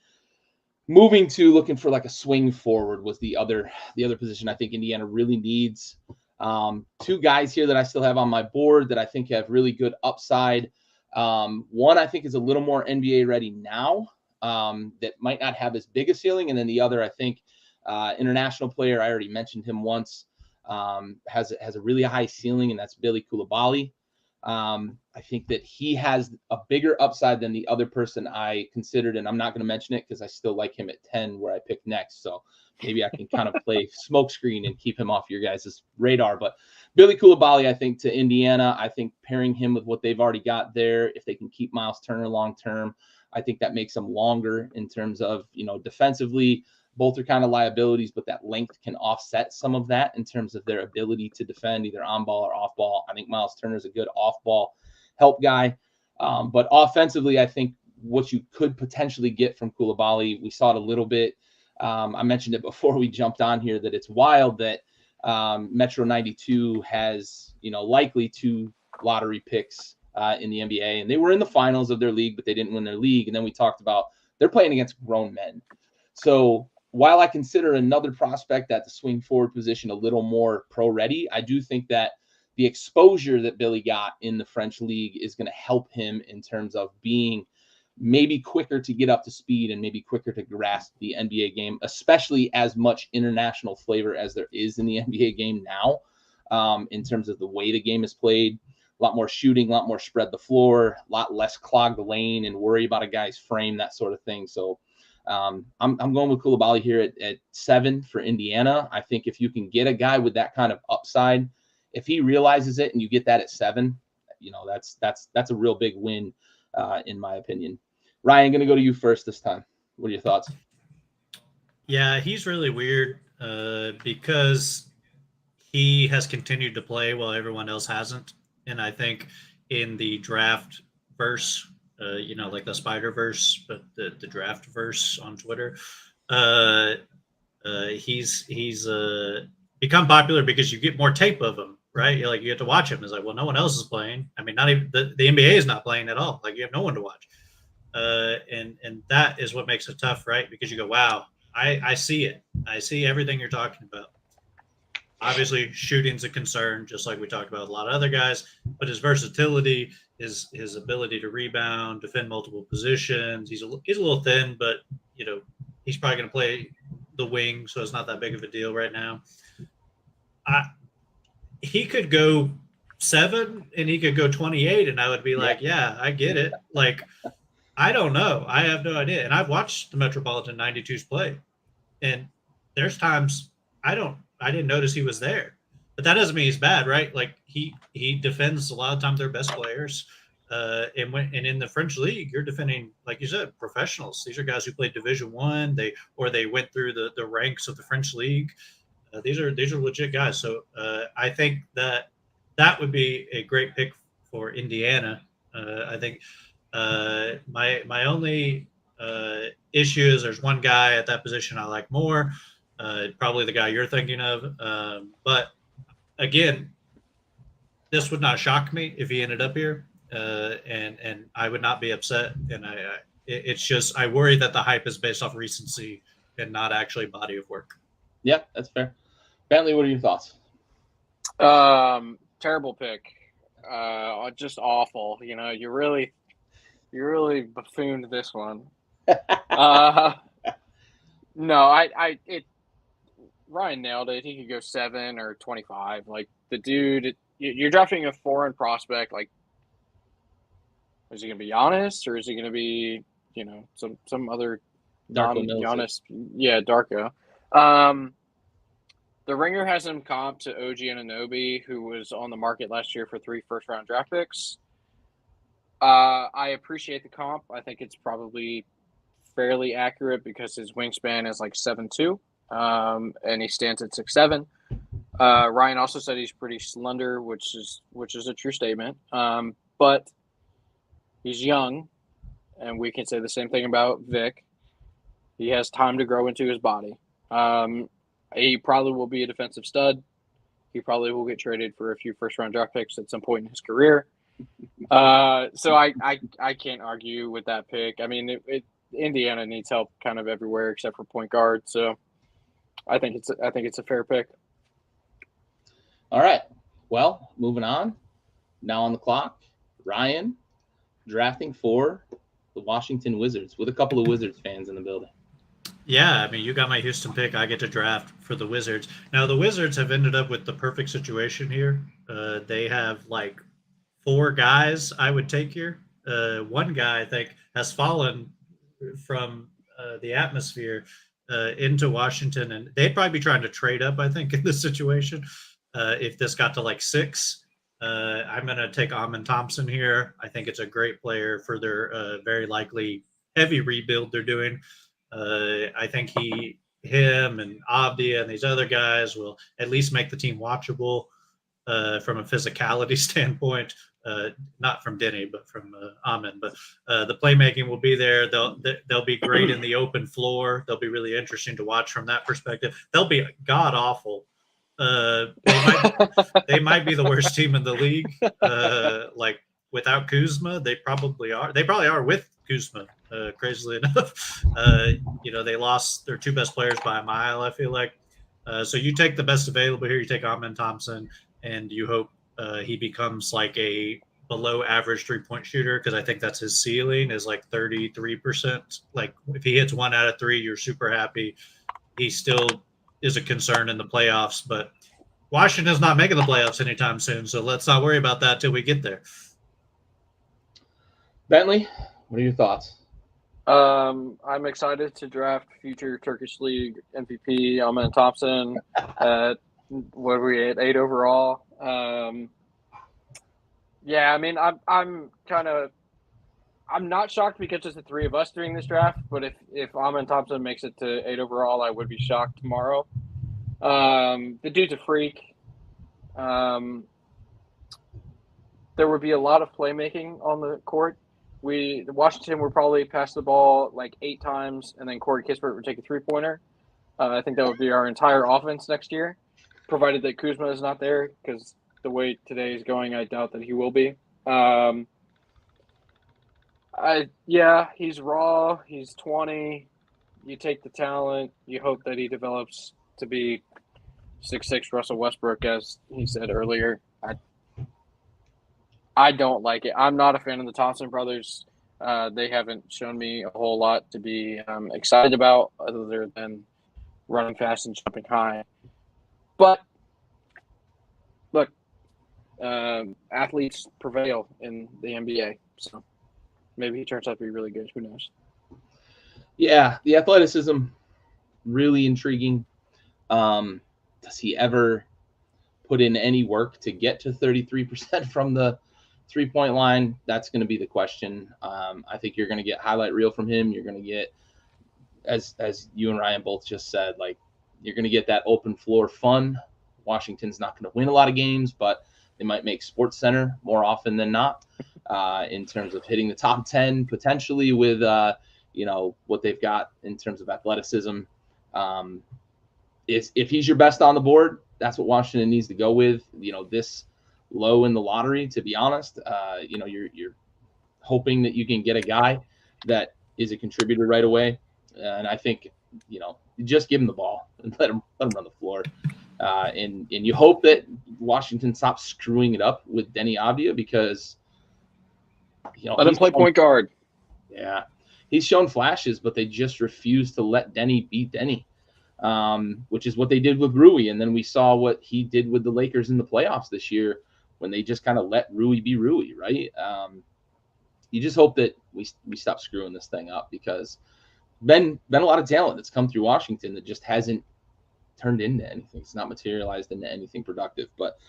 moving to looking for like a swing forward was the other position I think Indiana really needs. 2 guys here that I still have on my board that I think have really good upside. One I think is a little more NBA ready now, that might not have as big a ceiling, and then the other I think international player, I already mentioned him once, has a really high ceiling, and that's Billy Coulibaly. I think that he has a bigger upside than the other person I considered, and I'm not going to mention it because I still like him at 10 where I picked next. So maybe I can kind of play smokescreen and keep him off your guys' radar. But Billy Coulibaly, I think, to Indiana, I think pairing him with what they've already got there, if they can keep Miles Turner long term, I think that makes them longer in terms of, defensively. Both are kind of liabilities, but that length can offset some of that in terms of their ability to defend either on ball or off ball. I think Miles Turner is a good off ball help guy. But offensively, I think what you could potentially get from Coulibaly, we saw it a little bit. I mentioned it before we jumped on here that it's wild that Metro 92 has, likely 2 lottery picks in the NBA. And they were in the finals of their league, but they didn't win their league. And then we talked about they're playing against grown men. So while I consider another prospect at the swing forward position a little more pro ready, I do think that the exposure that Billy got in the French league is going to help him in terms of being maybe quicker to get up to speed and maybe quicker to grasp the NBA game, especially as much international flavor as there is in the NBA game now, in terms of the way the game is played. A lot more shooting, a lot more spread the floor, a lot less clog the lane and worry about a guy's frame, that sort of thing. So I'm going with Coulibaly here at 7 for Indiana. I think if you can get a guy with that kind of upside, if he realizes it and you get that at 7, that's a real big win, in my opinion. Ryan, going to go to you first this time. What are your thoughts? Yeah, he's really weird because he has continued to play while everyone else hasn't. And I think in the draft verse, like the Spider Verse, but the draft verse on Twitter, he's become popular because you get more tape of him, right? You get to watch him. It's like, well, no one else is playing. I mean, not even the NBA is not playing at all. Like, you have no one to watch. And that is what makes it tough, right? Because you go, wow, I see it. I see everything you're talking about. Obviously, shooting's a concern, just like we talked about with a lot of other guys. But his versatility, his ability to rebound, defend multiple positions. He's a little thin, but he's probably going to play the wing, so it's not that big of a deal right now. He could go 7 and he could go 28, and I would be like, yeah, I get it. Like, I don't know. I have no idea. And I've watched the Metropolitan 92s play, and there's times I didn't notice he was there. But that doesn't mean he's bad, right? Like, he defends a lot of times their best players. And in the French league, you're defending, like you said, professionals. These are guys who played Division I, they went through the ranks of the French league. These are legit guys. So I think that would be a great pick for Indiana. I think my only issue is there's one guy at that position I like more. Probably the guy you're thinking of. But again, this would not shock me if he ended up here. And I would not be upset. And it's just, I worry that the hype is based off recency and not actually body of work. Yeah, that's fair. Bentley, what are your thoughts? Terrible pick. Just awful. You really buffooned this one. No, Ryan nailed it. He could go 7 or 25. Like, the dude, you're drafting a foreign prospect. Like, is he going to be Giannis, or is he going to be, some other non-Giannis? Yeah, Darko. The Ringer has him comp to OG Anunoby, who was on the market last year for 3 first-round draft picks. I appreciate the comp. I think it's probably fairly accurate because his wingspan is like 7'2", and he stands at 6'7". Ryan also said he's pretty slender, which is a true statement. But he's young, and we can say the same thing about Vic. He has time to grow into his body. He probably will be a defensive stud. He probably will get traded for a few first-round draft picks at some point in his career. So I can't argue with that pick. I mean, Indiana needs help kind of everywhere except for point guard. So I think it's a fair pick. All right. Well, moving on. Now on the clock, Ryan drafting for the Washington Wizards, with a couple of Wizards fans in the building. Yeah, I mean, you got my Houston pick. I get to draft for the Wizards. Now, the Wizards have ended up with the perfect situation here. They have like 4 guys I would take here. One guy, I think, has fallen from the atmosphere into Washington, and they'd probably be trying to trade up, I think, in this situation. If this got to like 6, I'm going to take Amen Thompson here. I think it's a great player for their very likely heavy rebuild they're doing. I think him and Avdia and these other guys will at least make the team watchable from a physicality standpoint. Not from Denny, but from Amen. But the playmaking will be there. They'll be great in the open floor. They'll be really interesting to watch from that perspective. They'll be god awful. They might be the worst team in the league. Like, without Kuzma, they probably are. They probably are with Kuzma. Crazily enough, they lost their 2 best players by a mile, I feel like. So you take the best available here. You take Amen Thompson, and you hope he becomes like a below average 3-point shooter, because I think that's his ceiling is like 33%. Like if he hits 1 out of 3, you're super happy. He still is a concern in the playoffs, but Washington's not making the playoffs anytime soon, so let's not worry about that till we get there. Bentley, what are your thoughts? I'm excited to draft future Turkish League MVP Amen Thompson at what are we at 8 overall. Yeah, I mean, I'm not shocked because it's the three of us doing this draft, but if Amen Thompson makes it to 8 overall, I would be shocked tomorrow. The dude's a freak. There would be a lot of playmaking on the court. Washington would probably pass the ball like 8 times, and then Corey Kispert would take a 3-pointer. I think that would be our entire offense next year, provided that Kuzma is not there, because the way today is going, I doubt that he will be. He's raw. He's 20. You take the talent. You hope that he develops to be 6'6" Russell Westbrook, as he said earlier. I don't like it. I'm not a fan of the Thompson brothers. They haven't shown me a whole lot to be excited about, other than running fast and jumping high. But look, athletes prevail in the NBA, so maybe he turns out to be really good. Who knows? Yeah, the athleticism, really intriguing. Does he ever put in any work to get to 33% from the 3-point line? That's going to be the question. I think you're going to get highlight reel from him. You're going to get, as you and Ryan both just said, like, you're going to get that open floor fun. Washington's not going to win a lot of games, but they might make Sports Center more often than not, in terms of hitting the top 10 potentially with what they've got in terms of athleticism. If he's your best on the board, that's what Washington needs to go with. This low in the lottery, to be honest. You're hoping that you can get a guy that is a contributor right away. And I think, just give him the ball and let him run the floor. And you hope that Washington stops screwing it up with Denny Avdia, because let him play point guard. Yeah, he's shown flashes, but they just refuse to let Denny beat Denny, which is what they did with Rui. And then we saw what he did with the Lakers in the playoffs this year, when they just kind of let Rui be Rui, right? You just hope that we stop screwing this thing up, because been a lot of talent that's come through Washington that just hasn't turned into anything. It's not materialized into anything productive. But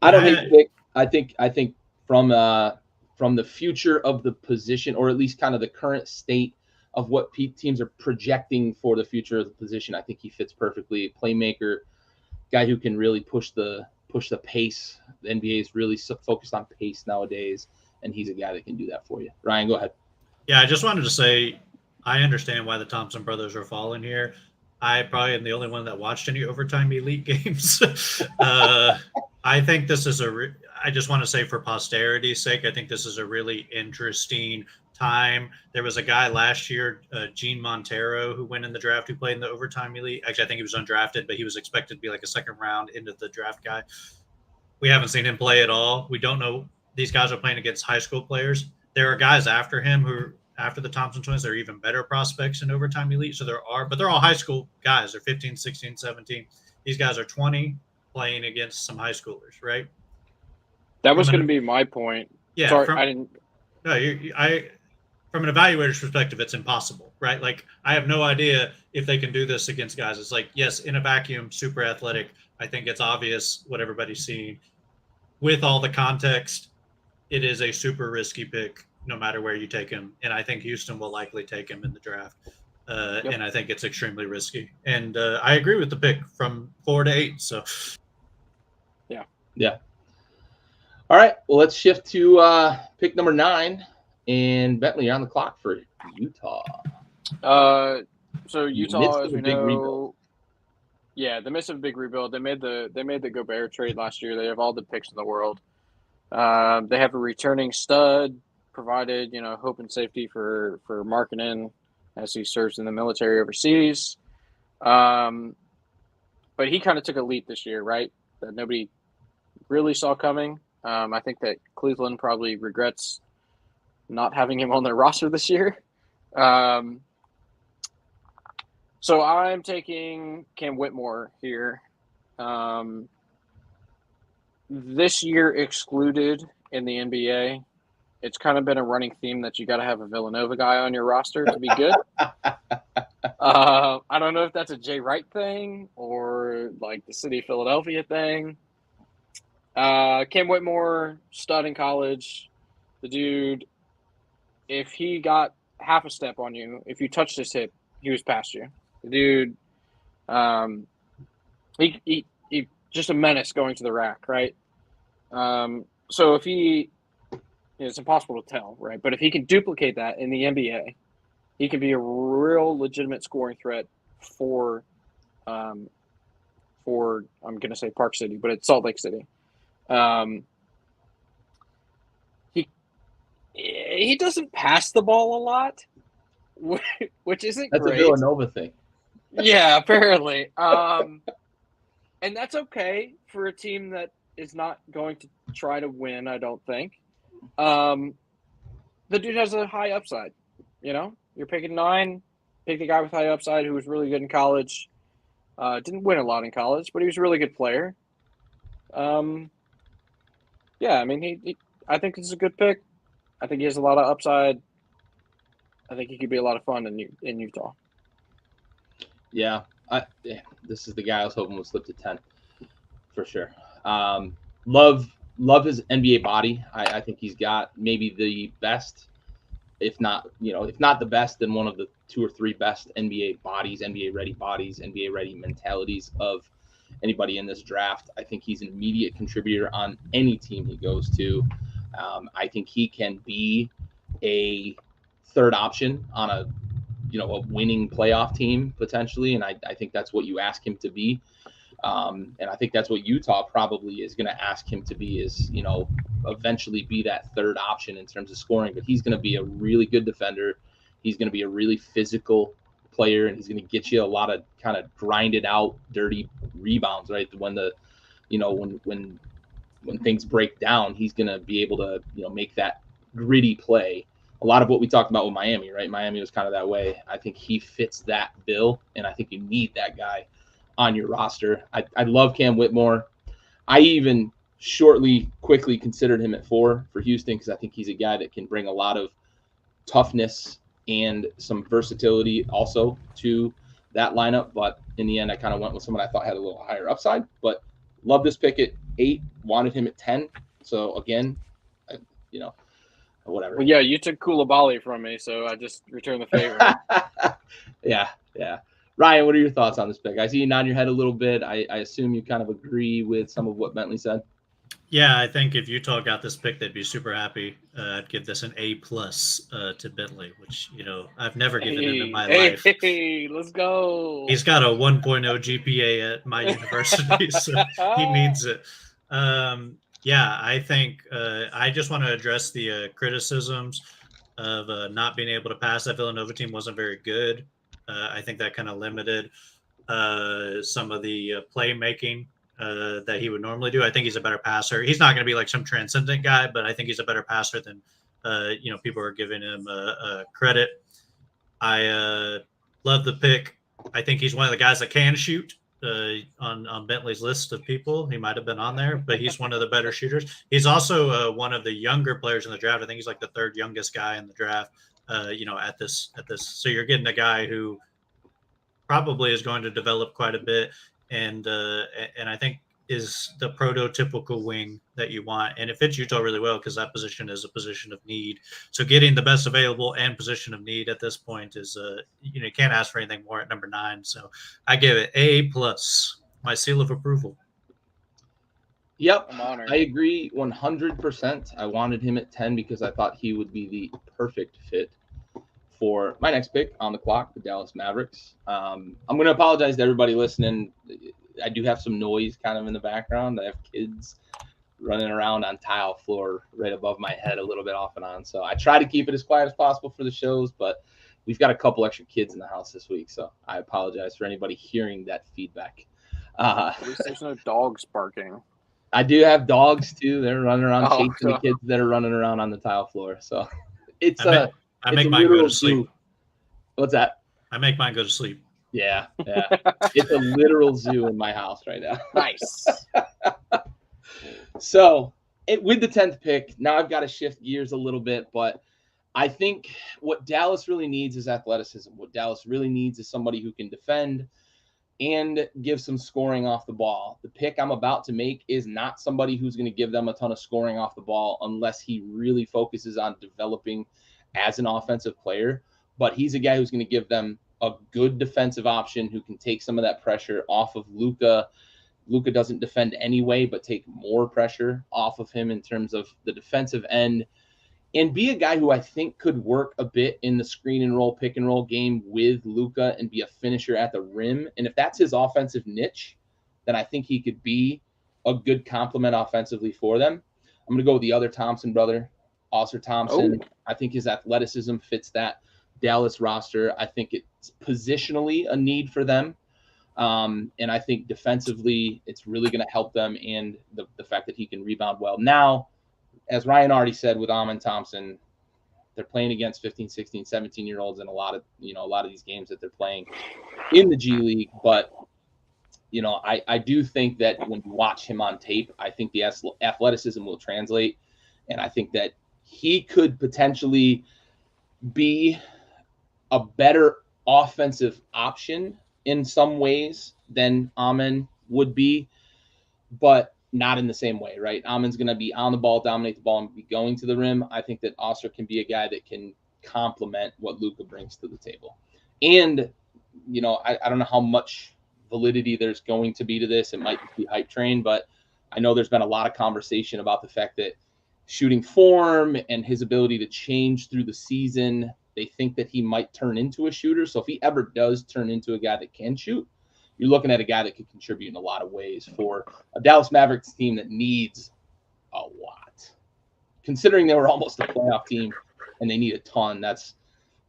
I don't hate the pick. I think from the future of the position, or at least kind of the current state of what teams are projecting for the future of the position, I think he fits perfectly. Playmaker, guy who can really push the pace. The NBA is really focused on pace nowadays, and he's a guy that can do that for you. Ryan, go ahead. Yeah, I just wanted to say I understand why the Thompson brothers are falling here. I probably am the only one that watched any overtime elite games. I think this is I just want to say, for posterity's sake, I think this is a really interesting time. There was a guy last year, Gene Montero, who went in the draft, who played in the overtime elite. Actually, I think he was undrafted, but he was expected to be like a second round into the draft guy. We haven't seen him play at all. We don't know. These guys are playing against high school players. There are guys after him who, after the Thompson twins, they're even better prospects in overtime elite. So but they're all high school guys. They're 15, 16, 17. These guys are 20 playing against some high schoolers, right? That was going to be my point. Yeah. Sorry, I didn't. No, from an evaluator's perspective, it's impossible, right? Like, I have no idea if they can do this against guys. It's like, yes, in a vacuum, super athletic. I think it's obvious what everybody's seeing. With all the context, it is a super risky pick, no matter where you take him. And I think Houston will likely take him in the draft. And I think it's extremely risky. And I agree with the pick from 4 to 8. So, yeah. All right. Well, let's shift to pick number 9. And Bentley, you're on the clock for Utah. So Utah, as we know, the midst of a big rebuild. They made the Gobert trade last year. They have all the picks in the world. They have a returning stud, provided hope and safety for Markkanen as he serves in the military overseas. But he kind of took a leap this year, right? That nobody really saw coming. I think that Cleveland probably regrets not having him on their roster this year. So I'm taking Cam Whitmore here. This year excluded in the NBA. It's kind of been a running theme that you got to have a Villanova guy on your roster to be good. I don't know if that's a Jay Wright thing or like the city of Philadelphia thing. Cam Whitmore, stud in college. The dude, if he got half a step on you, if you touched his hip, he was past you. The dude, he just a menace going to the rack, right? So if he, it's impossible to tell, right? But if he can duplicate that in the NBA, he can be a real legitimate scoring threat for I'm going to say Park City, but it's Salt Lake City. He doesn't pass the ball a lot, which isn't That's great. a Villanova thing. Yeah, apparently. And that's okay for a team that is not going to try to win, I don't think. The dude has a high upside. You know, you're picking 9, pick the guy with high upside who was really good in college. Didn't win a lot in college, but he was a really good player. Yeah, I mean, I think this is a good pick. I think he has a lot of upside. I think he could be a lot of fun in Utah. Yeah, this is the guy I was hoping would slip to 10 for sure. Love his NBA body. I think he's got maybe the best, if not the best, then one of the 2 or 3 best NBA bodies, NBA ready bodies, NBA ready mentalities of anybody in this draft. I think he's an immediate contributor on any team he goes to. I think he can be a third option on a winning playoff team potentially, and I think that's what you ask him to be. And I think that's what Utah probably is going to ask him to be, is eventually be that third option in terms of scoring. But he's going to be a really good defender. He's going to be a really physical player, and he's going to get you a lot of kind of grinded out, dirty rebounds, right? When when things break down, he's going to be able to make that gritty play. A lot of what we talked about with Miami, right? Miami was kind of that way. I think he fits that bill, and I think you need that guy on your roster. I love Cam Whitmore. I even quickly considered him at 4 for Houston because I think he's a guy that can bring a lot of toughness and some versatility also to that lineup. But in the end, I kind of went with someone I thought had a little higher upside. But love this pick at 8, wanted him at 10. So again, whatever. Well, yeah, you took Koulibaly from me, so I just returned the favor. Yeah. Ryan, what are your thoughts on this pick? I see you nod your head a little bit. I assume you kind of agree with some of what Bentley said. Yeah, I think if Utah got this pick, they'd be super happy. I'd give this an A+ to Bentley, which I've never given him in my life. Hey, let's go. He's got a 1.0 GPA at my university, so he needs it. Yeah, I think I just want to address the criticisms of not being able to pass. That Villanova team wasn't very good. I think that kind of limited some of the playmaking that he would normally do. I think he's a better passer. He's not going to be like some transcendent guy, but I think he's a better passer than people are giving him credit. I love the pick. I think he's one of the guys that can shoot. On Bentley's list of people, he might have been on there, but he's one of the better shooters. He's also one of the younger players in the draft. I think he's like the 3rd youngest guy in the draft. At this. So you're getting a guy who probably is going to develop quite a bit, and I think is the prototypical wing that you want, and it fits Utah really well because that position is a position of need. So getting the best available and position of need at this point is you can't ask for anything more at number 9. So I give it A+, my seal of approval. Yep, I agree 100%. I wanted him at 10 because I thought he would be the perfect fit for my next pick on the clock, the Dallas Mavericks. I'm going to apologize to everybody listening. I do have some noise kind of in the background. I have kids running around on tile floor right above my head a little bit off and on. So I try to keep it as quiet as possible for the shows, but we've got a couple extra kids in the house this week. So I apologize for anybody hearing that feedback. At least there's no dogs barking. I do have dogs too. They're running around Oh, chasing the God. kids that are running around on the tile floor. So it's I make, I it's make a mine go literal to sleep. zoo. What's that? I make mine go to sleep. Yeah. It's a literal zoo in my house right now. Nice. So with the 10th pick, now I've got to shift gears a little bit, but I think what Dallas really needs is athleticism. What Dallas really needs is somebody who can defend and give some scoring off the ball. The pick I'm about to make is not somebody who's going to give them a ton of scoring off the ball unless he really focuses on developing as an offensive player. But he's a guy who's going to give them a good defensive option who can take some of that pressure off of Luka. Luka doesn't defend anyway, but take more pressure off of him in terms of the defensive end, and be a guy who I think could work a bit in the screen and roll, pick and roll game with Luka and be a finisher at the rim. And if that's his offensive niche, then I think he could be a good complement offensively for them. I'm going to go with the other Thompson brother, Ausar Thompson. I think his athleticism fits that Dallas roster. I think it's positionally a need for them. And I think defensively, it's really going to help them, and the fact that he can rebound well. Now, as Ryan already said with Amen Thompson, they're playing against 15, 16, 17-year-olds in a lot of these games that they're playing in the G League. But, I do think that when you watch him on tape, I think the athleticism will translate. And I think that he could potentially be a better offensive option in some ways than Amen would be, but not in the same way, right? Amen's going to be on the ball, dominate the ball, and be going to the rim. I think that Ausar can be a guy that can complement what Luka brings to the table. And, I don't know how much validity there's going to be to this. It might be hype train, but I know there's been a lot of conversation about the fact that shooting form and his ability to change through the season, they think that he might turn into a shooter. So if he ever does turn into a guy that can shoot, you're looking at a guy that could contribute in a lot of ways for a Dallas Mavericks team that needs a lot. Considering they were almost a playoff team and they need a ton, that's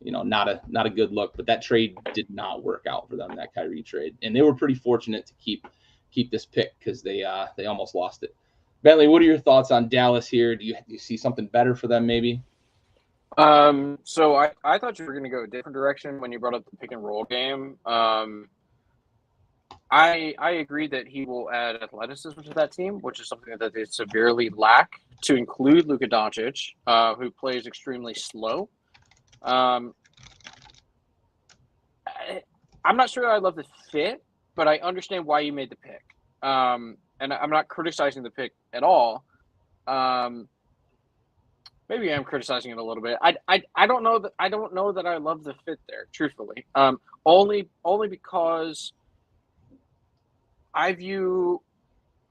not a good look. But that trade did not work out for them, that Kyrie trade, and they were pretty fortunate to keep this pick because they almost lost it. Bentley, what are your thoughts on Dallas here? Do you see something better for them maybe? So I thought you were going to go a different direction when you brought up the pick and roll game. I agree that he will add athleticism to that team, which is something that they severely lack, to include Luka Doncic, who plays extremely slow. I'm not sure I love the fit, but I understand why you made the pick. And I'm not criticizing the pick at all. Maybe I'm criticizing it a little bit. I don't know that I love the fit there, truthfully. Only because I view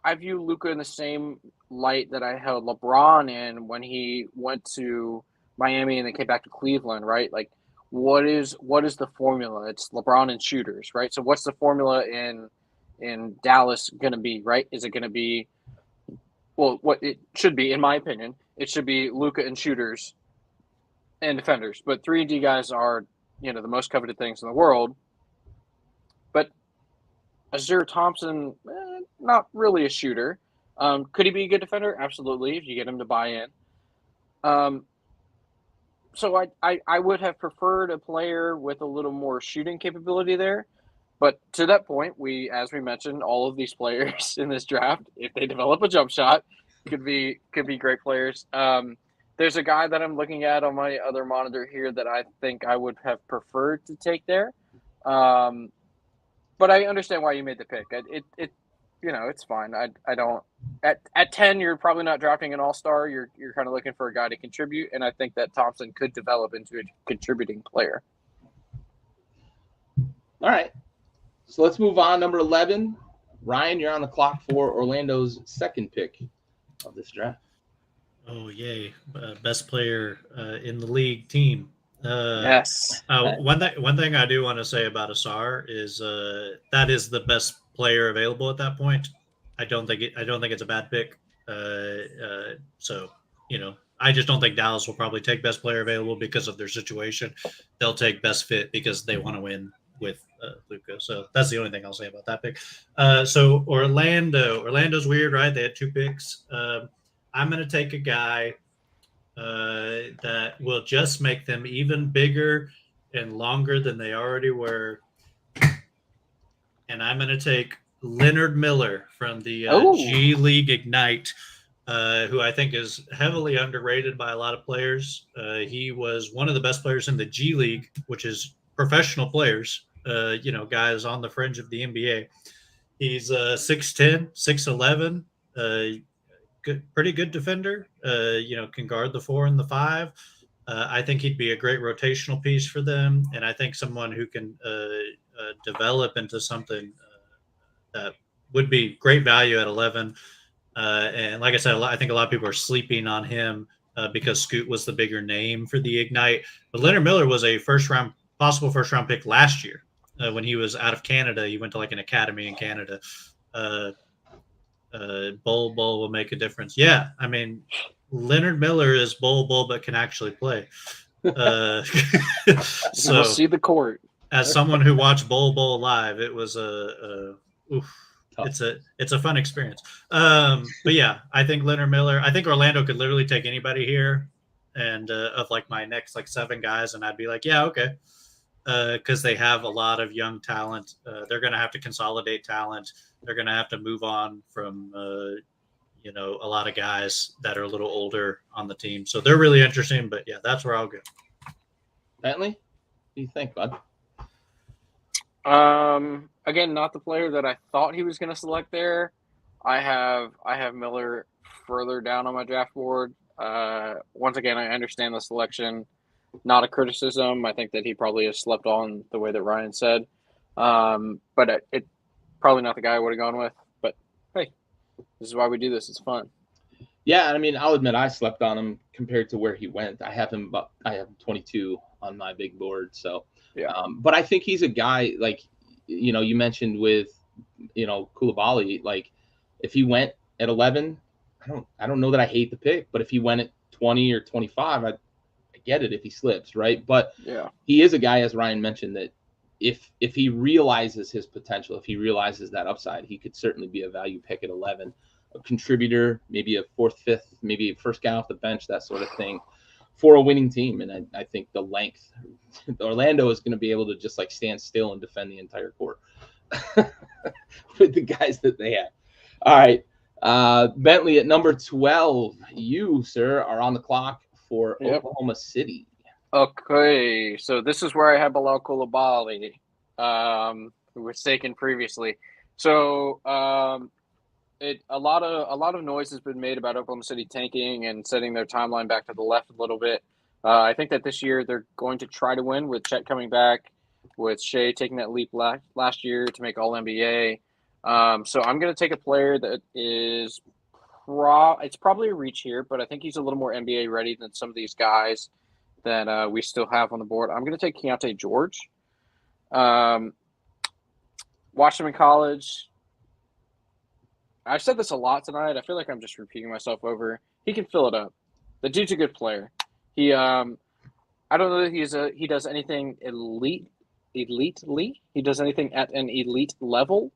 Luka in the same light that I held LeBron in when he went to Miami and then came back to Cleveland, right? Like, what is the formula? It's LeBron and shooters, right? So what's the formula in Dallas going to be, right? Is it going to be, well, what it should be, in my opinion, it should be Luka and shooters and defenders. But 3-and-D guys are, the most coveted things in the world. But Ausar Thompson, not really a shooter. Could he be a good defender? Absolutely, if you get him to buy in. So I would have preferred a player with a little more shooting capability there. But to that point, as we mentioned, all of these players in this draft, if they develop a jump shot, could be great players. There's a guy that I'm looking at on my other monitor here that I think I would have preferred to take there. But I understand why you made the pick. It's fine. I don't at 10 you're probably not drafting an all-star. You're kind of looking for a guy to contribute, and I think that Thompson could develop into a contributing player. All right. So let's move on. Number 11, Ryan, you're on the clock for Orlando's second pick of this draft. Oh, yay. Best player in the league team. Yes. One thing I do want to say about Ausar is that is the best player available at that point. I don't think it's a bad pick. So, I just don't think Dallas will probably take best player available because of their situation. They'll take best fit because they want to win with Luka. So that's the only thing I'll say about that pick. So Orlando's weird, right? They had 2 picks. I'm going to take a guy that will just make them even bigger and longer than they already were. And I'm going to take Leonard Miller from the G League Ignite, who I think is heavily underrated by a lot of players. He was one of the best players in the G League, which is professional players, guys on the fringe of the NBA. He's 6'10", 6'11", pretty good defender, can guard the 4 and the 5. I think he'd be a great rotational piece for them, and I think someone who can develop into something that would be great value at 11. And like I said, I think a lot of people are sleeping on him because Scoot was the bigger name for the Ignite. But Leonard Miller was a possible first round pick last year when he was out of Canada. He went to like an academy in Canada. Bull will make a difference. Yeah, I mean, Leonard Miller is bull, but can actually play. So we'll see the court. As someone who watched Bull live, it was it's a fun experience. But yeah, I think Leonard Miller. I think Orlando could literally take anybody here, and of like my next like 7 guys, and I'd be like, yeah, okay, because they have a lot of young talent. They're going to have to consolidate talent. They're going to have to move on from a lot of guys that are a little older on the team. So they're really interesting. But yeah, that's where I'll go. Bentley, what do you think, bud? Again, not the player that I thought he was going to select there. I have Miller further down on my draft board. Once again, I understand the selection, not a criticism. I think that he probably has slept on the way that Ryan said. But it probably not the guy I would have gone with. But hey, this is why we do this. It's fun. Yeah, I mean, I'll admit I slept on him compared to where he went. I have him 22 on my big board. So. Yeah. But I think he's a guy like, you mentioned with, Coulibaly, like if he went at 11, I don't know that I hate the pick, but if he went at 20 or 25, I get it if he slips. Right. But yeah, he is a guy, as Ryan mentioned, that if he realizes his potential, if he realizes that upside, he could certainly be a value pick at 11, a contributor, maybe a 4th, 5th, maybe a first guy off the bench, that sort of thing. For a winning team. And I think the length, Orlando is going to be able to just like stand still and defend the entire court with the guys that they have. All right. Bentley at number 12, you, sir, are on the clock for Oklahoma City. Okay. So this is where I have Bilal Coulibaly, who was taken previously. So, a lot of noise has been made about Oklahoma City tanking and setting their timeline back to the left a little bit. I think that this year they're going to try to win with Chet coming back, with Shea taking that leap last year to make All-NBA. So I'm going to take a player that is it's probably a reach here, but I think he's a little more NBA ready than some of these guys that we still have on the board. I'm going to take Keontae George. Watched him in college. I've said this a lot tonight. I feel like I'm just repeating myself over. He can fill it up. The dude's a good player. He, I don't know that he does anything elitely. He does anything at an elite level.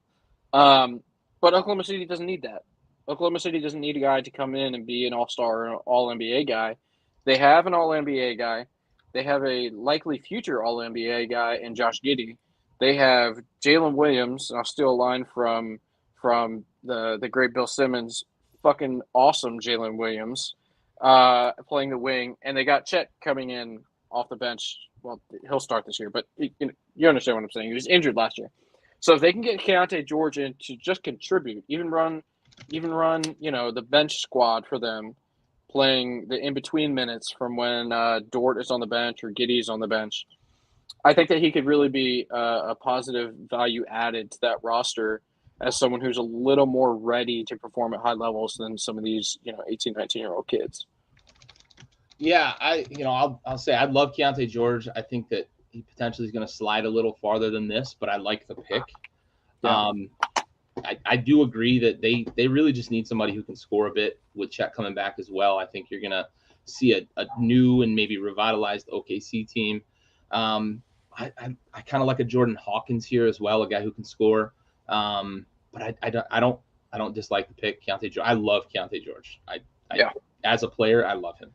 But Oklahoma City doesn't need that. Oklahoma City doesn't need a guy to come in and be an all-star or all-NBA guy. They have an all-NBA guy. They have a likely future all-NBA guy in Josh Giddey. They have Jalen Williams, and I'll steal a line from the great Bill Simmons, fucking awesome Jalen Williams, playing the wing, and they got Chet coming in off the bench. Well, he'll start this year, but you understand what I'm saying. He was injured last year, so if they can get Keontae George in to just contribute, even run, the bench squad for them, playing the in between minutes from when Dort is on the bench or Giddey's on the bench, I think that he could really be a positive value added to that roster as someone who's a little more ready to perform at high levels than some of these, 18, 19-year-old kids. Yeah, I'll say I love Keontae George. I think that he potentially is going to slide a little farther than this, but I like the pick. Yeah. I do agree that they really just need somebody who can score a bit with Chet coming back as well. I think you're going to see a new and maybe revitalized OKC team. I kind of like a Jordan Hawkins here as well, a guy who can score. But I don't dislike the pick, Keontae George. I love Keontae George. Yeah. As a player, I love him.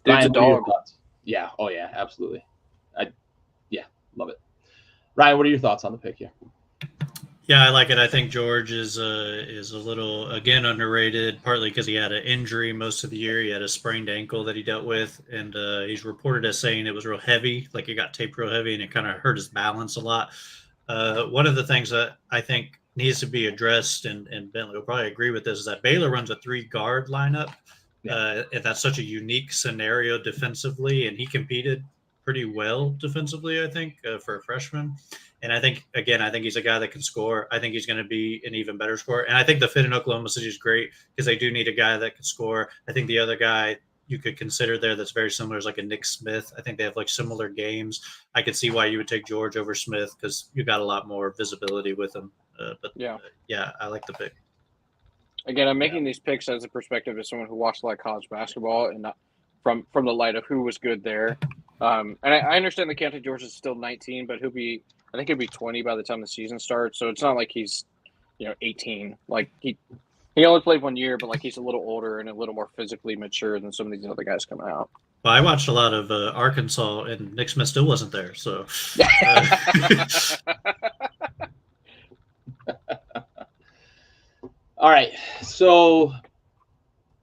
Dude's Ryan, a what are your dog. thoughts? Yeah. Oh yeah, absolutely. Love it. Ryan, what are your thoughts on the pick here? Yeah, I like it. I think George is a little, again, underrated, partly because he had an injury most of the year. He had a sprained ankle that he dealt with, and he's reported as saying it was real heavy, like it got taped real heavy, and it kind of hurt his balance a lot. One of the things that I think needs to be addressed, and Bentley will probably agree with this, is that Baylor runs a 3-guard lineup. Yeah. And that's such a unique scenario defensively, and he competed pretty well defensively, I think, for a freshman. And I think he's a guy that can score. I think he's going to be an even better scorer. And I think the fit in Oklahoma City is great because they do need a guy that can score. I think the other guy you could consider there that's very similar is like a Nick Smith. I think they have like similar games. I could see why you would take George over Smith because you got a lot more visibility with him. Yeah, I like the pick. Again, I'm making these picks as a perspective as someone who watched a lot of college basketball and not from the light of who was good there. And I understand that Keontae George is still 19, but I think he'll be 20 by the time the season starts. So it's not like he's 18. Like he only played 1 year, but like he's a little older and a little more physically mature than some of these other guys coming out. Well, I watched a lot of Arkansas, and Nick Smith still wasn't there. So. All right, so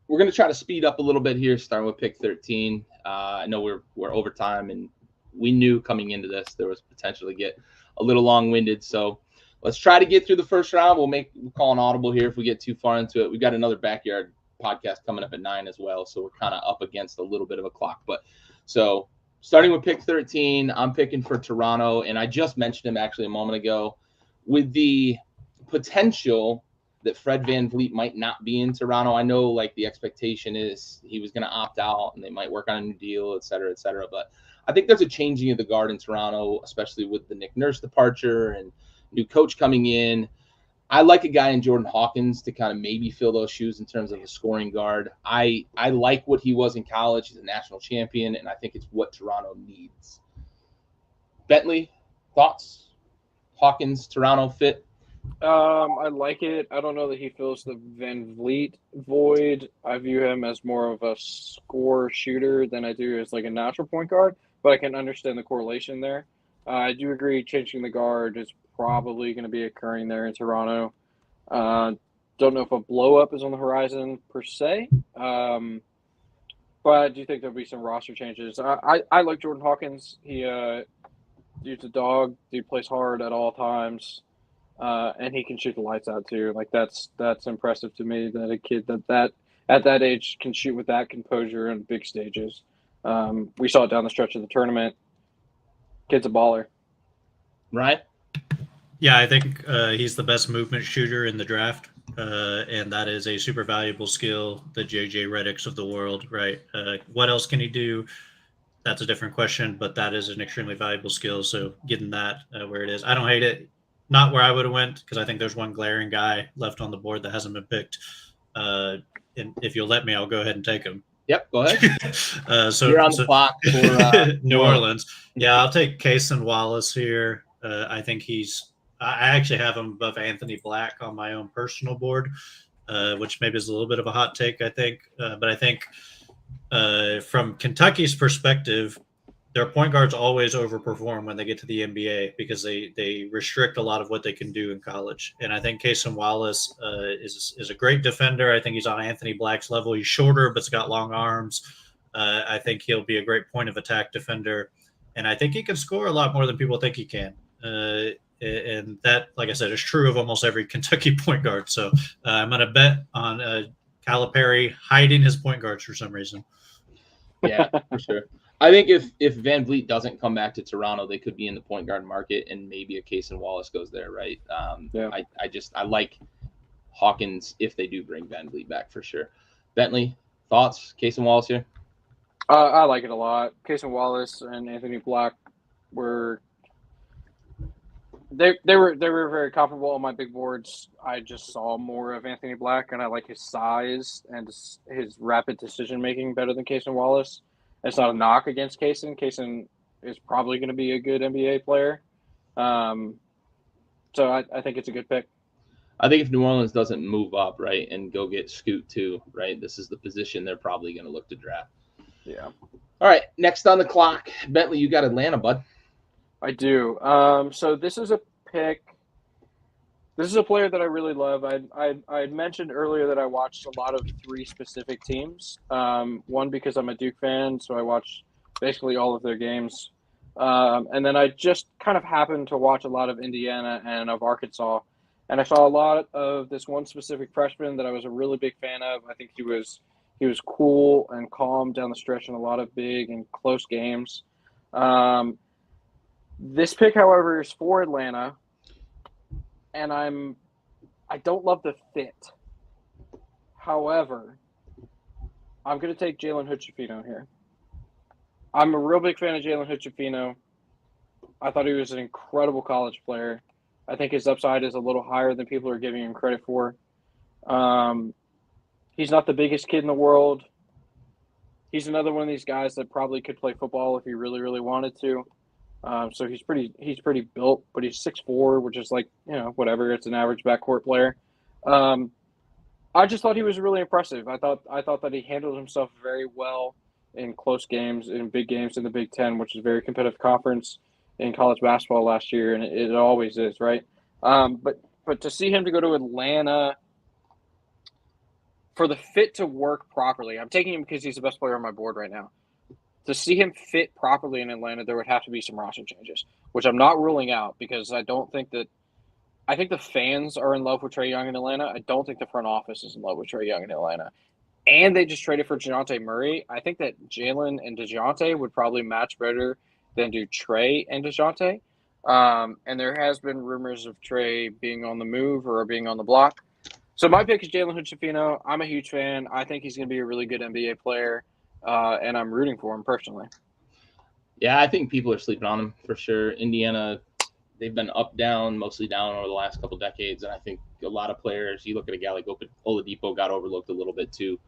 we're going to try to speed up a little bit here, starting with pick 13. I know we're over time, and we knew coming into this there was potential to get a little long-winded. So let's try to get through the first round. We'll call an audible here if we get too far into it. We've got another backyard podcast coming up at 9 as well, so we're kind of up against a little bit of a clock. But so starting with pick 13, I'm picking for Toronto, and I just mentioned him actually a moment ago with the potential that Fred VanVleet might not be in Toronto. I know like the expectation is he was going to opt out and they might work on a new deal, et cetera, et cetera. But I think there's a changing of the guard in Toronto, especially with the Nick Nurse departure and new coach coming in. I like a guy in Jordan Hawkins to kind of maybe fill those shoes in terms of a scoring guard. I like what he was in college. He's a national champion, and I think it's what Toronto needs. Bentley, thoughts? Hawkins, Toronto fit? I like it. I don't know that he fills the VanVleet void. I view him as more of a score shooter than I do as like a natural point guard, but I can understand the correlation there. I do agree changing the guard is probably going to be occurring there in Toronto. Don't know if a blow up is on the horizon per se, but I do think there'll be some roster changes. I like Jordan Hawkins. Dude's a dog. Dude plays hard at all times. And he can shoot the lights out too. Like that's impressive to me that a kid that at that age can shoot with that composure on big stages. We saw it down the stretch of the tournament. Kid's a baller. Right? Yeah, I think he's the best movement shooter in the draft, and that is a super valuable skill. The JJ Redicks of the world, right? What else can he do? That's a different question, but that is an extremely valuable skill. So getting that where it is, I don't hate it. Not where I would have went because I think there's one glaring guy left on the board that hasn't been picked. And if you'll let me, I'll go ahead and take him. Yep, go ahead. So you're on the clock for New Orleans. Yeah, I'll take Cason Wallace here. I think I actually have him above Anthony Black on my own personal board, which maybe is a little bit of a hot take, I think. But I think from Kentucky's perspective, their point guards always overperform when they get to the NBA because they restrict a lot of what they can do in college. And I think Cason Wallace is a great defender. I think he's on Anthony Black's level. He's shorter, but's got long arms. I think he'll be a great point of attack defender. And I think he can score a lot more than people think he can. And that, like I said, is true of almost every Kentucky point guard. So I'm going to bet on Calipari hiding his point guards for some reason. Yeah, for sure. I think if VanVleet doesn't come back to Toronto, they could be in the point guard market, and maybe a Cason Wallace goes there, right? Yeah. I like Hawkins if they do bring VanVleet back for sure. Bentley, thoughts? Cason Wallace here? I like it a lot. Cason Wallace and Anthony Black were very comparable on my big boards. I just saw more of Anthony Black, and I like his size and his rapid decision making better than Cason Wallace. It's not a knock against Cason. Cason is probably going to be a good NBA player. So I think it's a good pick. I think if New Orleans doesn't move up, right, and go get Scoot too, right, this is the position they're probably going to look to draft. Yeah. All right, next on the clock, Bentley, you got Atlanta, bud. I do. So this is a pick. This is a player that I really love. I mentioned earlier that I watched a lot of 3 specific teams. One, because I'm a Duke fan, so I watched basically all of their games. And then I just kind of happened to watch a lot of Indiana and of Arkansas. And I saw a lot of this one specific freshman that I was a really big fan of. I think he was cool and calm down the stretch in a lot of big and close games. This pick, however, is for Atlanta, and I don't love the fit. However, I'm going to take Jalen Hood-Schifino here. I'm a real big fan of Jalen Hood-Schifino. I thought he was an incredible college player. I think his upside is a little higher than people are giving him credit for. He's not the biggest kid in the world. He's another one of these guys that probably could play football if he really, really wanted to. So he's pretty built, but he's 6'4", which is like, whatever. It's an average backcourt player. I just thought he was really impressive. I thought that he handled himself very well in close games, in big games in the Big Ten, which is a very competitive conference in college basketball last year, and it always is, right? But to see him to go to Atlanta for the fit to work properly, I'm taking him because he's the best player on my board right now. To see him fit properly in Atlanta, there would have to be some roster changes, which I'm not ruling out because I think the fans are in love with Trae Young in Atlanta. I don't think the front office is in love with Trae Young in Atlanta. And they just traded for DeJounte Murray. I think that Jalen and DeJounte would probably match better than do Trae and DeJounte. And there has been rumors of Trae being on the move or being on the block. So my pick is Jalen Hood-Schifino. I'm a huge fan. I think he's going to be a really good NBA player. And I'm rooting for him personally. Yeah, I think people are sleeping on him for sure. Indiana, they've been up, down, mostly down over the last couple decades. And I think a lot of players, you look at a guy like Oladipo, got overlooked a little bit too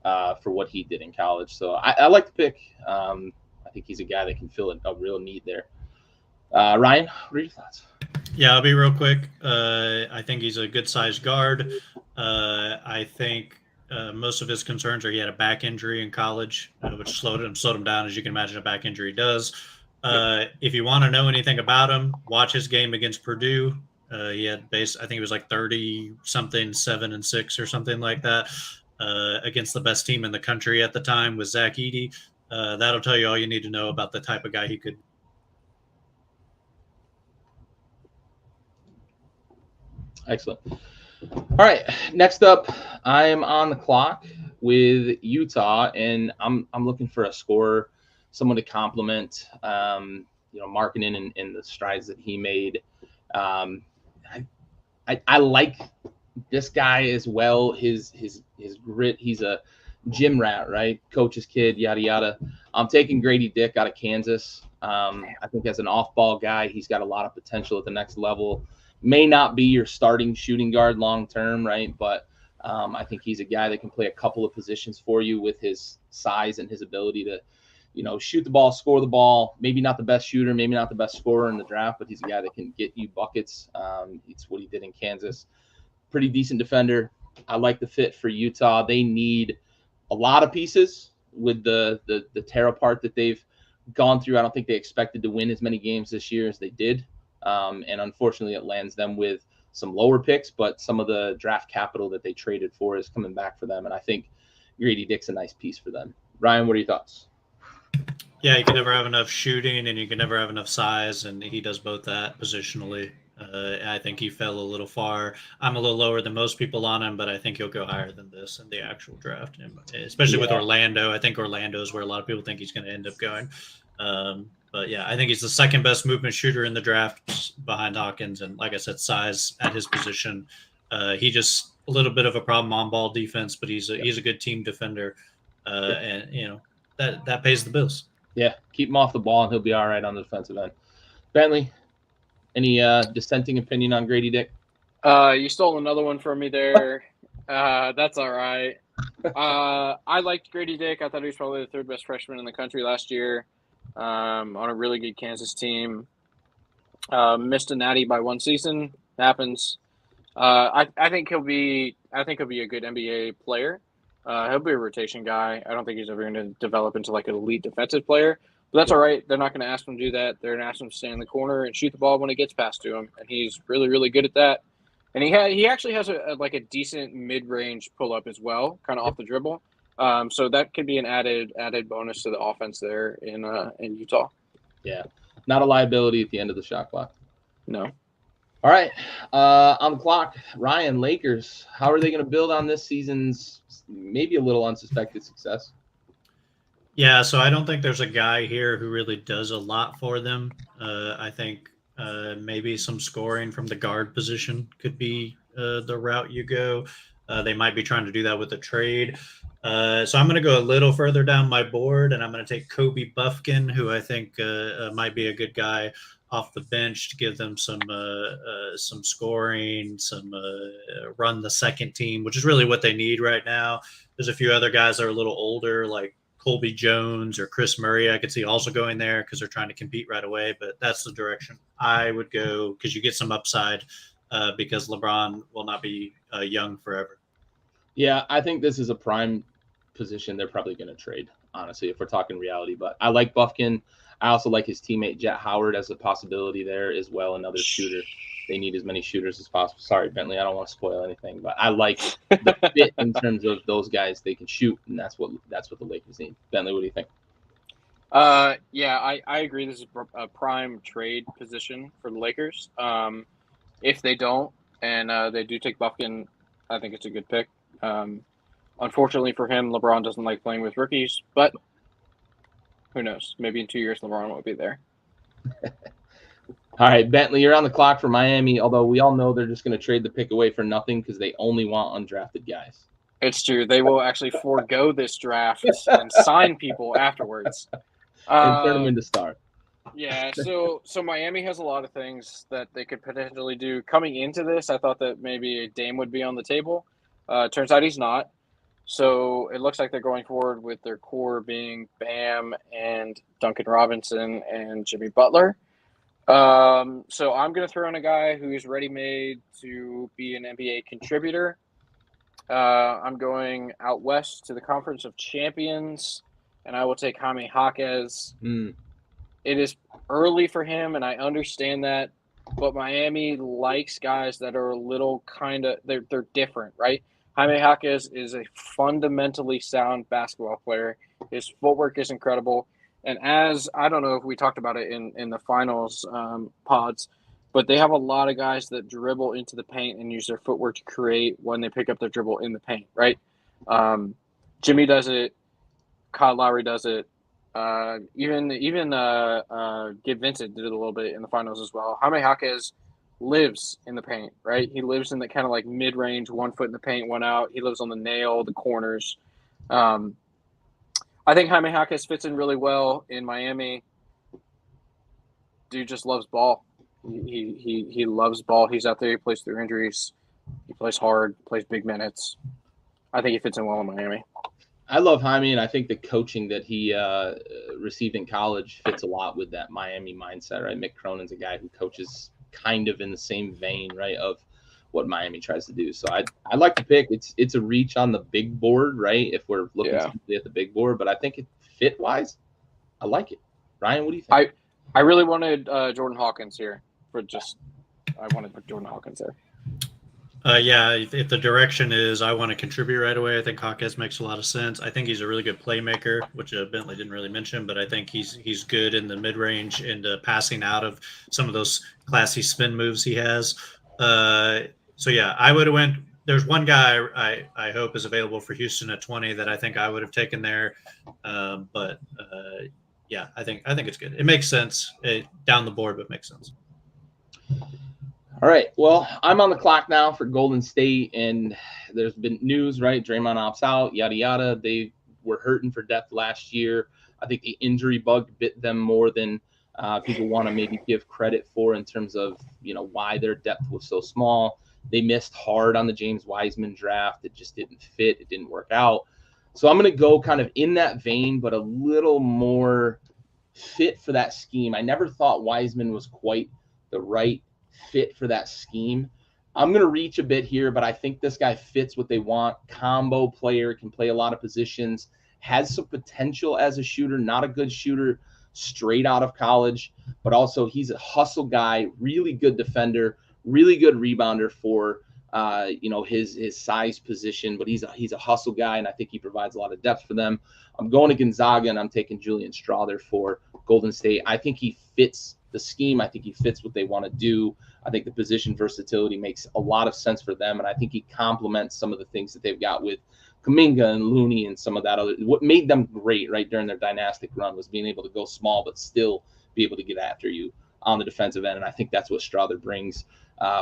for what he did in college. So I like the pick. I think he's a guy that can fill a real need there. Ryan, what are your thoughts? Yeah, I'll be real quick. I think he's a good-sized guard. I think most of his concerns are he had a back injury in college, which slowed him down, as you can imagine a back injury does. If you want to know anything about him, watch his game against Purdue. He had I think it was like 30-something, 7-6 or something like that, against the best team in the country at the time with Zach Edey. That'll tell you all you need to know about the type of guy he could. Excellent. All right, next up, I am on the clock with Utah, and I'm looking for a scorer, someone to complement, Markkanen and the strides that he made. I like this guy as well. His grit. He's a gym rat, right? Coach's kid, yada yada. I'm taking Grady Dick out of Kansas. I think as an off-ball guy, he's got a lot of potential at the next level. May not be your starting shooting guard long term, right? But I think he's a guy that can play a couple of positions for you with his size and his ability to, shoot the ball, score the ball. Maybe not the best shooter, maybe not the best scorer in the draft, but he's a guy that can get you buckets. It's what he did in Kansas. Pretty decent defender. I like the fit for Utah. They need a lot of pieces with the tear apart that they've gone through. I don't think they expected to win as many games this year as they did. And unfortunately, it lands them with some lower picks, but some of the draft capital that they traded for is coming back for them. And I think Grady Dick's a nice piece for them. Ryan, what are your thoughts? Yeah, you can never have enough shooting and you can never have enough size, and he does both that positionally. I think he fell a little far. I'm a little lower than most people on him, but I think he'll go higher than this in the actual draft, especially with Orlando. I think Orlando is where a lot of people think he's going to end up going. But yeah, I think he's the second best movement shooter in the draft behind Hawkins. And like I said, size at his position. He just a little bit of a problem on ball defense, but he's a good team defender. And that pays the bills. Yeah. Keep him off the ball and he'll be all right on the defensive end. Bentley, any dissenting opinion on Grady Dick? You stole another one from me there. That's all right. I liked Grady Dick. I thought he was probably the third best freshman in the country last year. on a really good Kansas team. Missed a natty by one season. Happens. I think he'll be a good NBA player. He'll be a rotation guy. I don't think he's ever going to develop into like an elite defensive player. But that's all right. They're not going to ask him to do that. They're going to ask him to stand in the corner and shoot the ball when it gets passed to him, and he's really, really good at that. And he actually has a decent mid-range pull-up as well, kind of off the dribble. So that could be an added bonus to the offense there in Utah. Yeah, not a liability at the end of the shot clock. No. All right, on the clock, Ryan, Lakers. How are they going to build on this season's maybe a little unsuspected success? Yeah, so I don't think there's a guy here who really does a lot for them. I think maybe some scoring from the guard position could be the route you go. They might be trying to do that with a trade. So I'm going to go a little further down my board, and I'm going to take Kobe Buffkin, who I think might be a good guy off the bench to give them some scoring, some run the second team, which is really what they need right now. There's a few other guys that are a little older, like Colby Jones or Chris Murray. I could see also going there because they're trying to compete right away, but that's the direction I would go because you get some upside because LeBron will not be young forever. Yeah, I think this is a prime position they're probably going to trade, honestly, if we're talking reality. But I like Buffkin. I also like his teammate Jet Howard as a possibility there as well, another shooter. They need as many shooters as possible. Sorry, Bentley, I don't want to spoil anything, but I like the fit in terms of those guys. They can shoot, and that's what the Lakers need. Bentley, what do you think? Yeah, I agree. This is a prime trade position for the Lakers. If they don't, and they do take Buffkin, I think it's a good pick. Unfortunately for him, LeBron doesn't like playing with rookies, but who knows? Maybe in 2 years, LeBron won't be there. All right, Bentley, you're on the clock for Miami, although we all know they're just going to trade the pick away for nothing because they only want undrafted guys. It's true. They will actually forego this draft and sign people afterwards. And turn them into stars. Yeah, so Miami has a lot of things that they could potentially do. Coming into this, I thought that maybe Dame would be on the table. Turns out he's not. So it looks like they're going forward with their core being Bam and Duncan Robinson and Jimmy Butler. So I'm going to throw in a guy who's ready-made to be an NBA contributor. I'm going out west to the Conference of Champions, and I will take Jaime Jaquez. It is early for him, and I understand that, but Miami likes guys that are a little they're different, right? Jaime Jaquez is a fundamentally sound basketball player. His footwork is incredible. And as I don't know if we talked about it in the finals pods, but they have a lot of guys that dribble into the paint and use their footwork to create when they pick up their dribble in the paint, right? Jimmy does it. Kyle Lowry does it. Even Gabe Vincent did it a little bit in the finals as well. Jaime Jaquez lives in the paint, right? He lives in the kind of like mid-range, 1 foot in the paint, one out. He lives on the nail, the corners. I think Jaime Jaquez fits in really well in Miami. Dude just loves ball. He loves ball. He's out there. He plays through injuries. He plays hard, plays big minutes. I think he fits in well in Miami. I love Jaime, and I think the coaching that he received in college fits a lot with that Miami mindset, right? Mick Cronin's a guy who coaches kind of in the same vein, right, of what Miami tries to do. So I like the pick. It's a reach on the big board, right, if we're looking simply at the big board, but I think it fit-wise, I like it. Ryan, what do you think? I really wanted Jordan Hawkins here. I wanted Jordan Hawkins there. Yeah, if the direction is I want to contribute right away, I think Hawkins makes a lot of sense. I think he's a really good playmaker, which Bentley didn't really mention, but I think he's good in the mid-range and passing out of some of those classy spin moves he has. So, yeah, I would have went – there's one guy I hope is available for Houston at 20 that I think I would have taken there. But, yeah, I think it's good. It makes sense down the board, but makes sense. All right. Well, I'm on the clock now for Golden State, and there's been news, right? Draymond opts out, yada, yada. They were hurting for depth last year. I think the injury bug bit them more than people want to maybe give credit for in terms of, why their depth was so small. They missed hard on the James Wiseman draft. It just didn't fit. It didn't work out. So I'm going to go kind of in that vein, but a little more fit for that scheme. I never thought Wiseman was quite the right fit for that scheme. I'm going to reach a bit here, but I think this guy fits what they want. Combo player, can play a lot of positions, has some potential as a shooter, not a good shooter straight out of college, but also he's a hustle guy, really good defender, really good rebounder for his size position, but he's a hustle guy, and I think he provides a lot of depth for them. I'm going to Gonzaga, and I'm taking Julian Strawther for Golden State. I think he fits the scheme. I think he fits what they want to do. I think the position versatility makes a lot of sense for them, and I think he complements some of the things that they've got with Kuminga and Looney and some of that other. What made them great, right, during their dynastic run was being able to go small but still be able to get after you on the defensive end, and I think that's what Strawther brings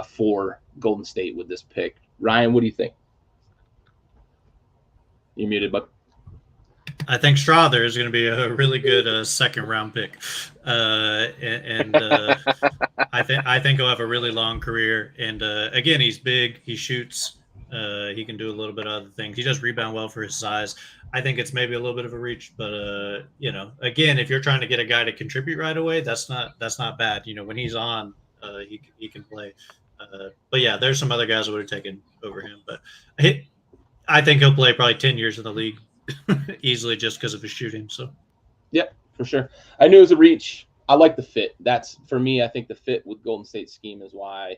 for Golden State with this pick. Ryan, what do you think? You're muted, but I think Strawther is going to be a really good second round pick, and I think he'll have a really long career. And again, he's big, he shoots, he can do a little bit of other things. He does rebound well for his size. I think it's maybe a little bit of a reach, but again, if you're trying to get a guy to contribute right away, that's not bad. When he's on, he can play. But yeah, there's some other guys that would have taken over him, but I think he'll play probably 10 years in the league easily just because of his shooting. So, yep, for sure. I knew it was a reach. I like the fit. That's for me. I think the fit with Golden State's scheme is why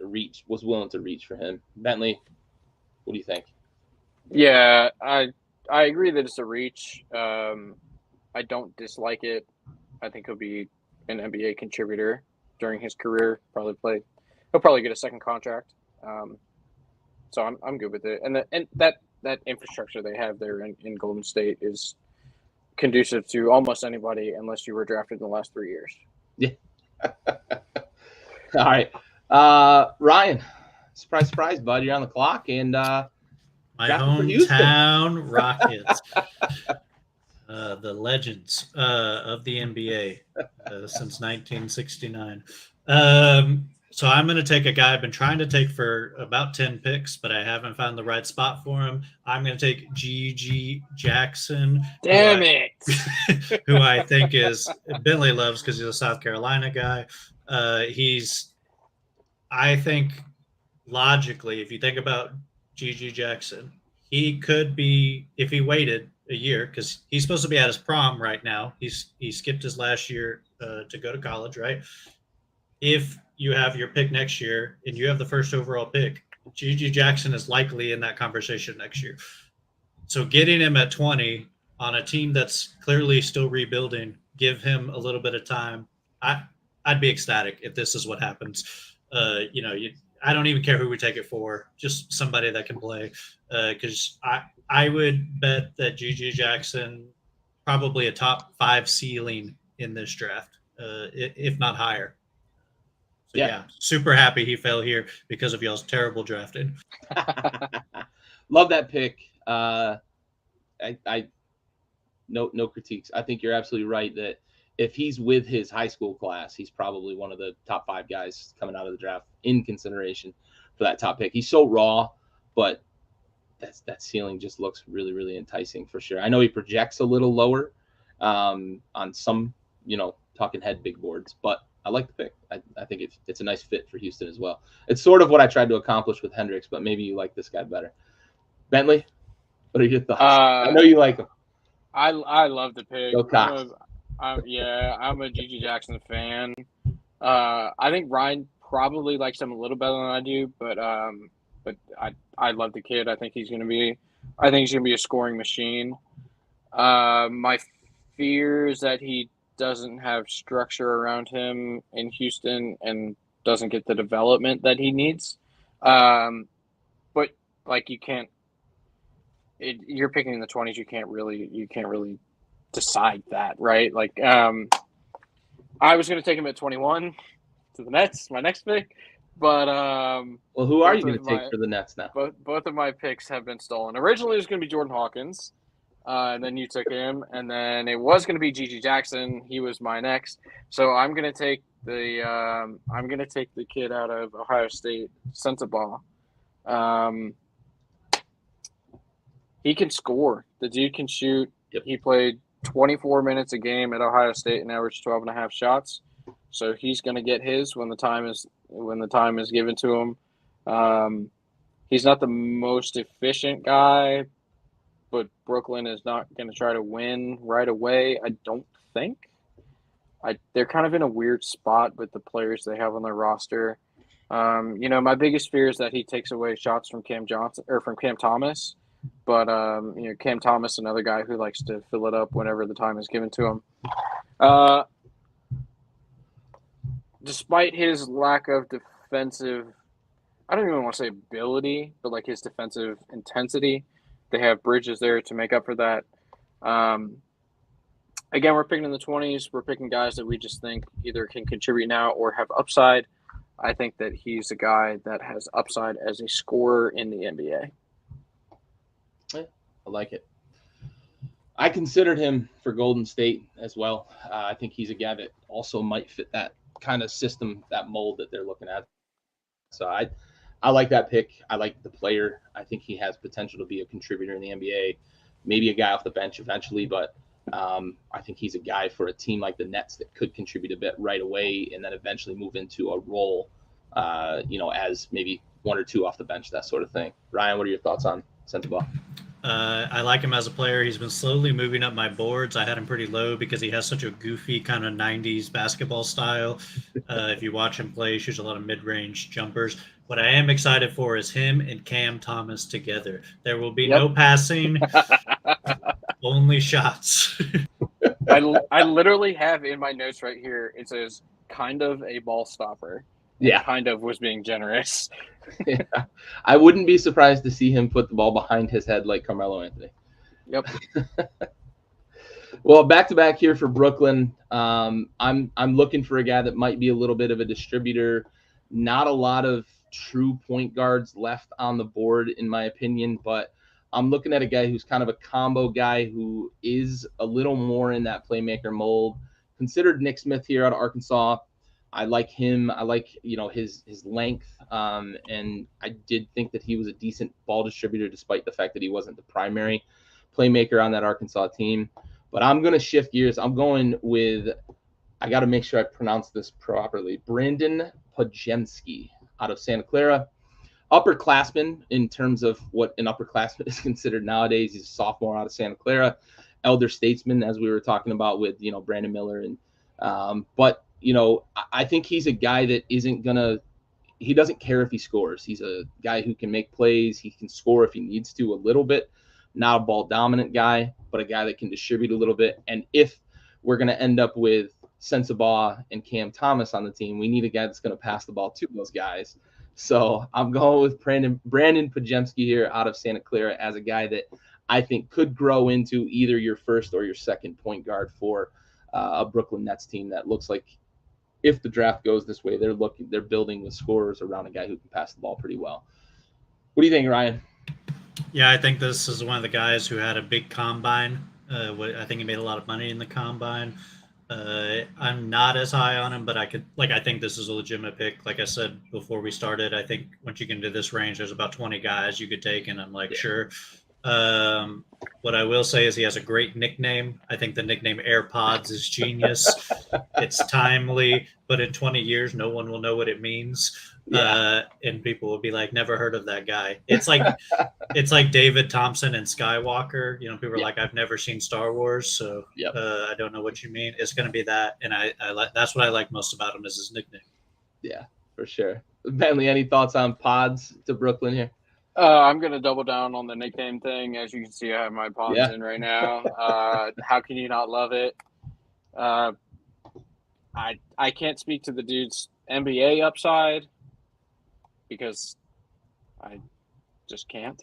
reach was willing to reach for him. Bentley, what do you think? Yeah, I agree that it's a reach. I don't dislike it. I think he'll be an NBA contributor during his career. He'll probably get a second contract. So I'm good with it. And that infrastructure they have there in Golden State is conducive to almost anybody unless you were drafted in the last 3 years. Yeah. All right. Ryan, surprise, bud. You're on the clock. And my hometown Rockets, the legends of the NBA since 1969. So I'm going to take a guy I've been trying to take for about 10 picks, but I haven't found the right spot for him. I'm going to take GG Jackson. Damn it. Who I think is Bentley loves because he's a South Carolina guy. I think logically, if you think about GG Jackson, he could be, if he waited a year, because he's supposed to be at his prom right now. He skipped his last year to go to college, right? If you have your pick next year and you have the first overall pick, GG Jackson is likely in that conversation next year. So getting him at 20 on a team that's clearly still rebuilding, give him a little bit of time. I'd be ecstatic if this is what happens. I don't even care who we take it for, just somebody that can play. Because I would bet that GG Jackson probably a top 5 ceiling in this draft, if not higher. Yeah, super happy he fell here because of y'all's terrible drafting. Love that pick. I no critiques. I think you're absolutely right that if he's with his high school class, he's probably one of the top 5 guys coming out of the draft in consideration for that top pick. He's so raw, but that ceiling just looks really, really enticing for sure. I know he projects a little lower on some, talking head big boards, but I like the pick. I think it's a nice fit for Houston as well. It's sort of what I tried to accomplish with Hendricks, but maybe you like this guy better. Bentley, what are your thoughts? I know you like him. I love the pick. I'm a GG Jackson fan. I think Ryan probably likes him a little better than I do, but I love the kid. I think he's gonna be a scoring machine. My fear is that he doesn't have structure around him in Houston and doesn't get the development that he needs. But like you're picking in the 20s, you can't really decide that, right? Like I was going to take him at 21 to the Nets, my next pick, but well, who are you going to take for the Nets now? Both of my picks have been stolen. Originally, it was going to be Jordan Hawkins. And then you took him, and then it was going to be GG Jackson. He was my next, so I'm going to take the kid out of Ohio State, Sensabaugh. He can score. The dude can shoot. Yep. He played 24 minutes a game at Ohio State and averaged 12 and a half shots. So he's going to get his when the time is given to him. He's not the most efficient guy, but Brooklyn is not going to try to win right away, I don't think. They're kind of in a weird spot with the players they have on their roster. My biggest fear is that he takes away shots from Cam Thomas. But Cam Thomas, another guy who likes to fill it up whenever the time is given to him. Despite his lack of defensive, I don't even want to say ability, but like his defensive intensity, they have Bridges there to make up for that. Again, we're picking in the 20s. We're picking guys that we just think either can contribute now or have upside. I think that he's a guy that has upside as a scorer in the NBA. Yeah, I like it. I considered him for Golden State as well. I think he's a guy that also might fit that kind of system, that mold that they're looking at. So I like that pick. I like the player. I think he has potential to be a contributor in the NBA, maybe a guy off the bench eventually, but I think he's a guy for a team like the Nets that could contribute a bit right away and then eventually move into a role, as maybe one or two off the bench, that sort of thing. Ryan, what are your thoughts on Sensabaugh? I like him as a player. He's been slowly moving up my boards. I had him pretty low because he has such a goofy kind of 90s basketball style. If you watch him play, he shoots a lot of mid-range jumpers. What I am excited for is him and Cam Thomas together. There will be no passing, only shots. I literally have in my notes right here, it says kind of a ball stopper. Yeah. Kind of was being generous. Yeah. I wouldn't be surprised to see him put the ball behind his head like Carmelo Anthony. Yep. Well, back-to-back here for Brooklyn. I'm looking for a guy that might be a little bit of a distributor. Not a lot of true point guards left on the board, in my opinion, but I'm looking at a guy who's kind of a combo guy who is a little more in that playmaker mold. Considered Nick Smith here out of Arkansas. I like him. I like, his length. And I did think that he was a decent ball distributor, despite the fact that he wasn't the primary playmaker on that Arkansas team. But I'm going to shift gears. I'm going with, I got to make sure I pronounce this properly, Brandin Podziemski out of Santa Clara. Upperclassman in terms of what an upperclassman is considered nowadays. He's a sophomore out of Santa Clara. Elder statesman, as we were talking about with, Brandon Miller. And but, I think he's a guy that he doesn't care if he scores. He's a guy who can make plays. He can score if he needs to a little bit. Not a ball dominant guy, but a guy that can distribute a little bit. And if we're going to end up with Sensabaugh and Cam Thomas on the team, we need a guy that's going to pass the ball to those guys. So I'm going with Brandin Podziemski here out of Santa Clara as a guy that I think could grow into either your first or your second point guard for a Brooklyn Nets team that looks like, if the draft goes this way, they're building with scorers around a guy who can pass the ball pretty well. What do you think, Ryan? Yeah, I think this is one of the guys who had a big combine. I think he made a lot of money in the combine. I'm not as high on him, but I think this is a legitimate pick. Like I said before we started, I think once you get into this range, there's about 20 guys you could take, and I'm like, sure. What I will say is he has a great nickname. I think the nickname AirPods is genius. It's timely, but in 20 years, no one will know what it means. Yeah. And people will be like, never heard of that guy. It's like David Thompson and Skywalker. People are like, I've never seen Star Wars, so I don't know what you mean. It's going to be that. And I that's what I like most about him is his nickname. Yeah, for sure. Bentley, any thoughts on pods to Brooklyn here? I'm going to double down on the nickname thing. As you can see, I have my pods in right now. How can you not love it? I can't speak to the dude's NBA upside because I just can't.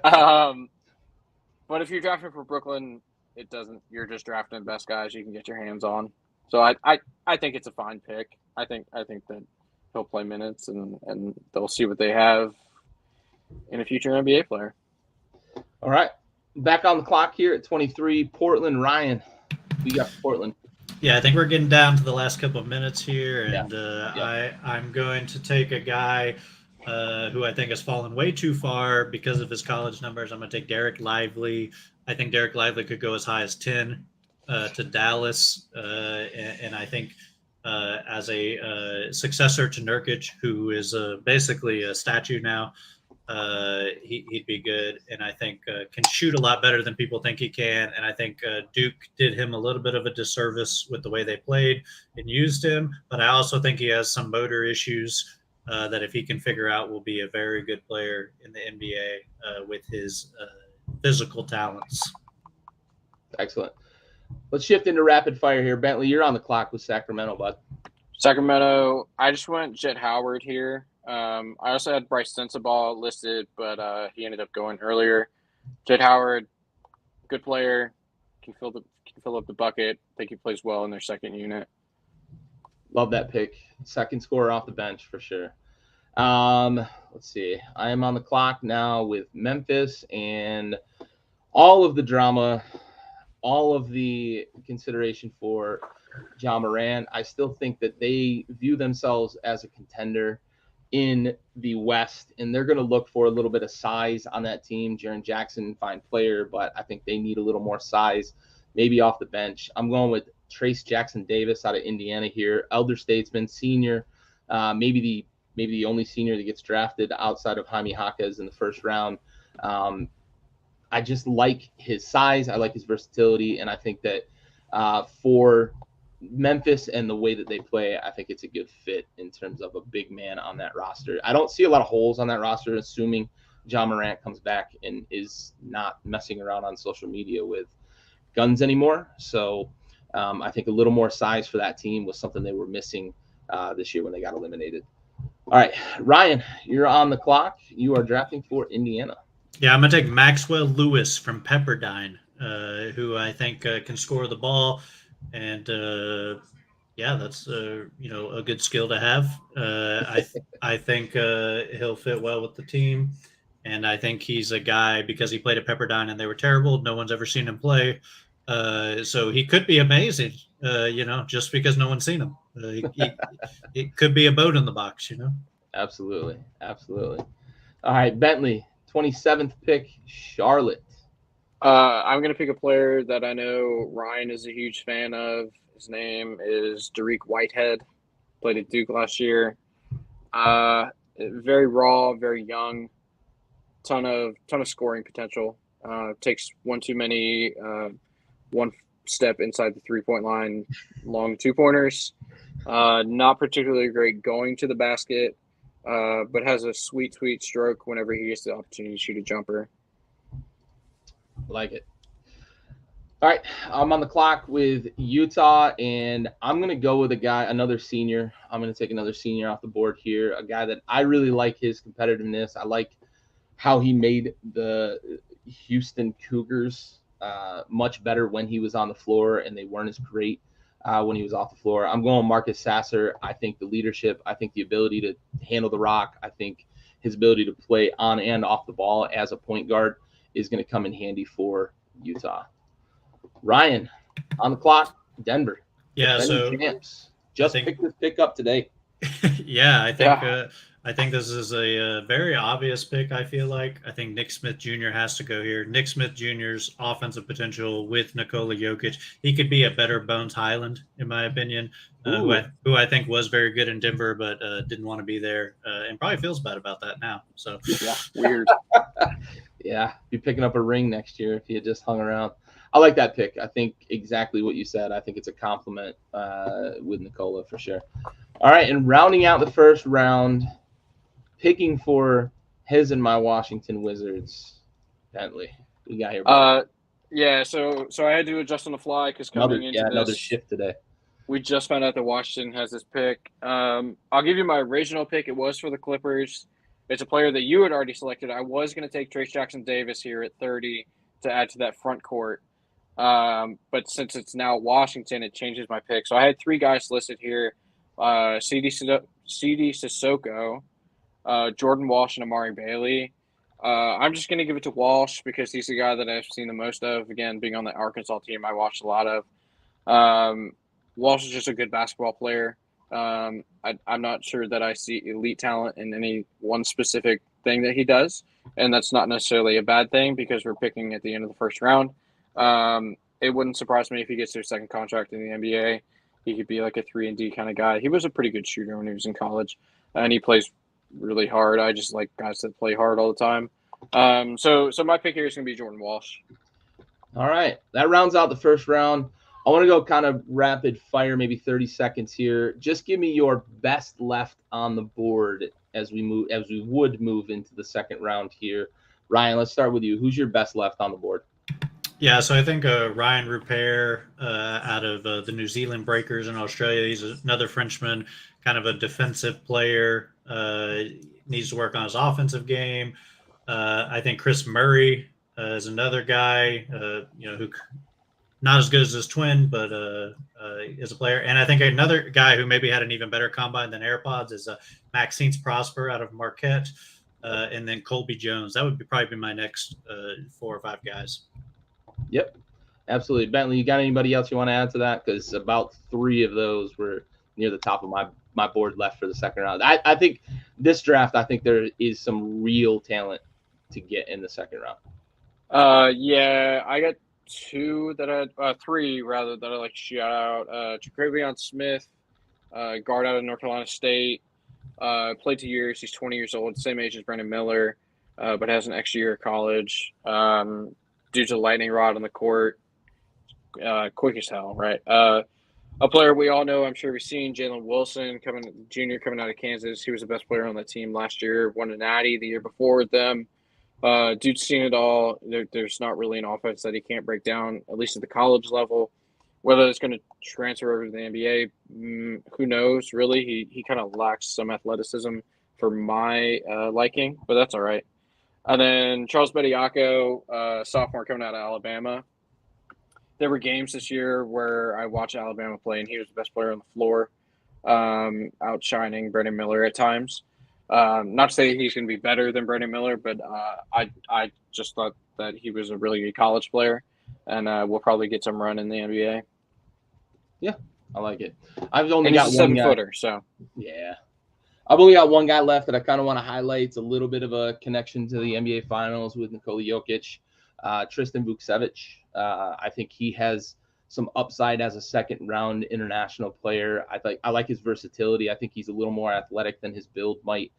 But if you're drafting for Brooklyn, you're just drafting the best guys you can get your hands on. So I think it's a fine pick. I think that he'll play minutes and they'll see what they have in a future NBA player. All right. Back on the clock here at 23, Portland. Ryan, we got Portland. Yeah, I think we're getting down to the last couple of minutes here, and I'm going to take a guy who I think has fallen way too far because of his college numbers. I'm going to take Derek Lively I think Derek Lively could go as high as 10 to Dallas. And I think as a successor to Nurkic, who is basically a statue now, he'd be good. And I think can shoot a lot better than people think he can. And I think Duke did him a little bit of a disservice with the way they played and used him. But I also think he has some motor issues that if he can figure out, will be a very good player in the NBA with his physical talents. Excellent. Let's shift into rapid fire here. Bentley, you're on the clock with Sacramento, bud. Sacramento, I just went Jet Howard here. I also had Bryce Sensabaugh listed, but he ended up going earlier. Jet Howard, good player, can fill up the bucket. I think he plays well in their second unit. Love that pick. Second scorer off the bench for sure. Let's see. I am on the clock now with Memphis, and all of the drama, all of the consideration for Ja Morant. I still think that they view themselves as a contender in the West, and they're going to look for a little bit of size on that team. Jaren Jackson, fine player, but I think they need a little more size, maybe off the bench. I'm going with Trace Jackson Davis out of Indiana here, elder statesman, senior, maybe the only senior that gets drafted outside of Jaime Jaquez in the first round. I just like his size. I like his versatility, and I think that for Memphis and the way that they play, I think it's a good fit in terms of a big man on that roster. I don't see a lot of holes on that roster, assuming Ja Morant comes back and is not messing around on social media with guns anymore. So I think a little more size for that team was something they were missing this year when they got eliminated. All right, Ryan, you're on the clock. You are drafting for Indiana. Yeah, I'm going to take Maxwell Lewis from Pepperdine, who I think can score the ball. And, that's, a good skill to have. I think he'll fit well with the team. And I think he's a guy, because he played at Pepperdine and they were terrible. No one's ever seen him play. So he could be amazing, just because no one's seen him. It could be a boat in the box, Absolutely. All right, Bentley, 27th pick, Charlotte. I'm going to pick a player that I know Ryan is a huge fan of. His name is Dariq Whitehead. Played at Duke last year. Very raw, very young. Ton of scoring potential. Takes one too many one step inside the 3-point line, long 2-pointers. Not particularly great going to the basket, but has a sweet stroke whenever he gets the opportunity to shoot a jumper. Like it. All right, I'm on the clock with Utah, and I'm going to go with another senior. I'm going to take another senior off the board here, a guy that I really like his competitiveness. I like how he made the Houston Cougars much better when he was on the floor, and they weren't as great when he was off the floor. I'm going Marcus Sasser. I think the leadership, I think the ability to handle the rock, I think his ability to play on and off the ball as a point guard is going to come in handy for Utah. Ryan, on the clock, Denver. Yeah, so champs. Picked this pick up today. Yeah, I think this is a very obvious pick, I feel like. I think Nick Smith Jr. has to go here. Nick Smith Jr.'s offensive potential with Nikola Jokic. He could be a better Bones Highland, in my opinion, who I think was very good in Denver but didn't want to be there and probably feels bad about that now. So yeah, weird. Yeah, be picking up a ring next year if he had just hung around. I like that pick. I think exactly what you said. I think it's a compliment with Nikola for sure. All right, and rounding out the first round, picking for his and my Washington Wizards, Bentley. We got here. Yeah, so I had to adjust on the fly because another shift today. We just found out that Washington has this pick. I'll give you my original pick. It was for the Clippers. It's a player that you had already selected. I was going to take Trace Jackson Davis here at 30 to add to that front court. But since it's now Washington, it changes my pick. So I had 3 guys listed here. CD Sissoko, Jordan Walsh, and Amari Bailey. I'm just going to give it to Walsh because he's the guy that I've seen the most of. Again, being on the Arkansas team, I watched a lot of. Walsh is just a good basketball player. I'm not sure that I see elite talent in any one specific thing that he does, and that's not necessarily a bad thing because we're picking at the end of the first round. It wouldn't surprise me if he gets their second contract in the NBA. He could be like a 3-and-D kind of guy. He was a pretty good shooter when he was in college, and he plays really hard. I just like guys that play hard all the time. So my pick here is going to be Jordan Walsh. All right, that rounds out the first round. I want to go kind of rapid fire, maybe 30 seconds here. Just give me your best left on the board as we would move into the second round here. Ryan, let's start with you. Who's your best left on the board? Yeah, so I think Ryan Rupert out of the New Zealand Breakers in Australia. He's another Frenchman, kind of a defensive player. Needs to work on his offensive game. I think Chris Murray is another guy, who not as good as his twin, but is a player. And I think another guy who maybe had an even better combine than AirPods is Maxence Prosper out of Marquette, and then Colby Jones. That would probably be my next 4 or 5 guys. Yep, absolutely. Bentley, you got anybody else you want to add to that? Because about 3 of those were near the top of my board left for the second round. I think this draft, I think there is some real talent to get in the second round. Yeah, I got 3 rather that I like to shout out. Traquavion Smith, guard out of North Carolina State, played 2 years. He's 20 years old, same age as Brandon Miller, but has an extra year of college. Dude's a lightning rod on the court, quick as hell, right? A player we all know, I'm sure we've seen, Jalen Wilson, junior coming out of Kansas. He was the best player on that team last year, won a natty the year before with them. Dude's seen it all. There's not really an offense that he can't break down, at least at the college level. Whether it's going to transfer over to the NBA, who knows, really. He kind of lacks some athleticism for my liking, but that's all right. And then Charles Bediako, sophomore coming out of Alabama. There were games this year where I watched Alabama play, and he was the best player on the floor, outshining Brandon Miller at times. Not to say he's going to be better than Brandon Miller, but I just thought that he was a really good college player, and we'll probably get some run in the NBA. Yeah, I like it. I've only and got he's a one 7-footer, so yeah. I've only got one guy left that I kind of want to highlight. It's a little bit of a connection to the NBA Finals with Nikola Jokic, Tristan Vukcevic. I think he has some upside as a second-round international player. I like his versatility. I think he's a little more athletic than his build might,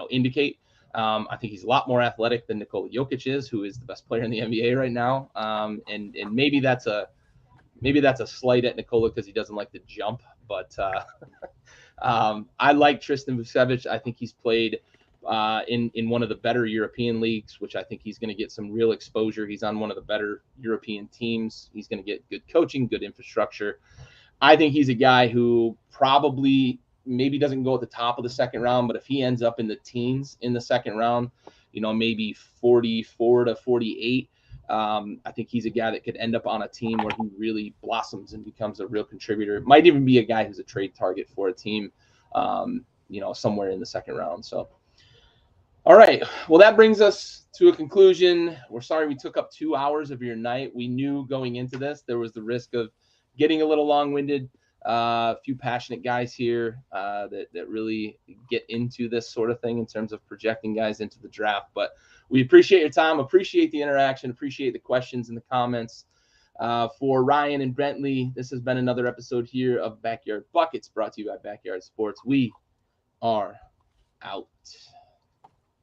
indicate. I think he's a lot more athletic than Nikola Jokic is, who is the best player in the NBA right now. And maybe that's a slight at Nikola because he doesn't like to jump, but. I like Tristan Vukcevic. I think he's played in one of the better European leagues, which I think he's going to get some real exposure. He's on one of the better European teams. He's going to get good coaching, good infrastructure. I think he's a guy who probably maybe doesn't go at the top of the second round, but if he ends up in the teens in the second round, maybe 44 to 48, I think he's a guy that could end up on a team where he really blossoms and becomes a real contributor. It might even be a guy who's a trade target for a team, somewhere in the second round. So, all right. Well, that brings us to a conclusion. We're sorry we took up 2 hours of your night. We knew going into this there was the risk of getting a little long-winded. A few passionate guys here that really get into this sort of thing in terms of projecting guys into the draft. But we appreciate your time, appreciate the interaction, appreciate the questions and the comments. For Ryan and Bentley, this has been another episode here of Backyard Buckets, brought to you by Backyard Sports. We are out.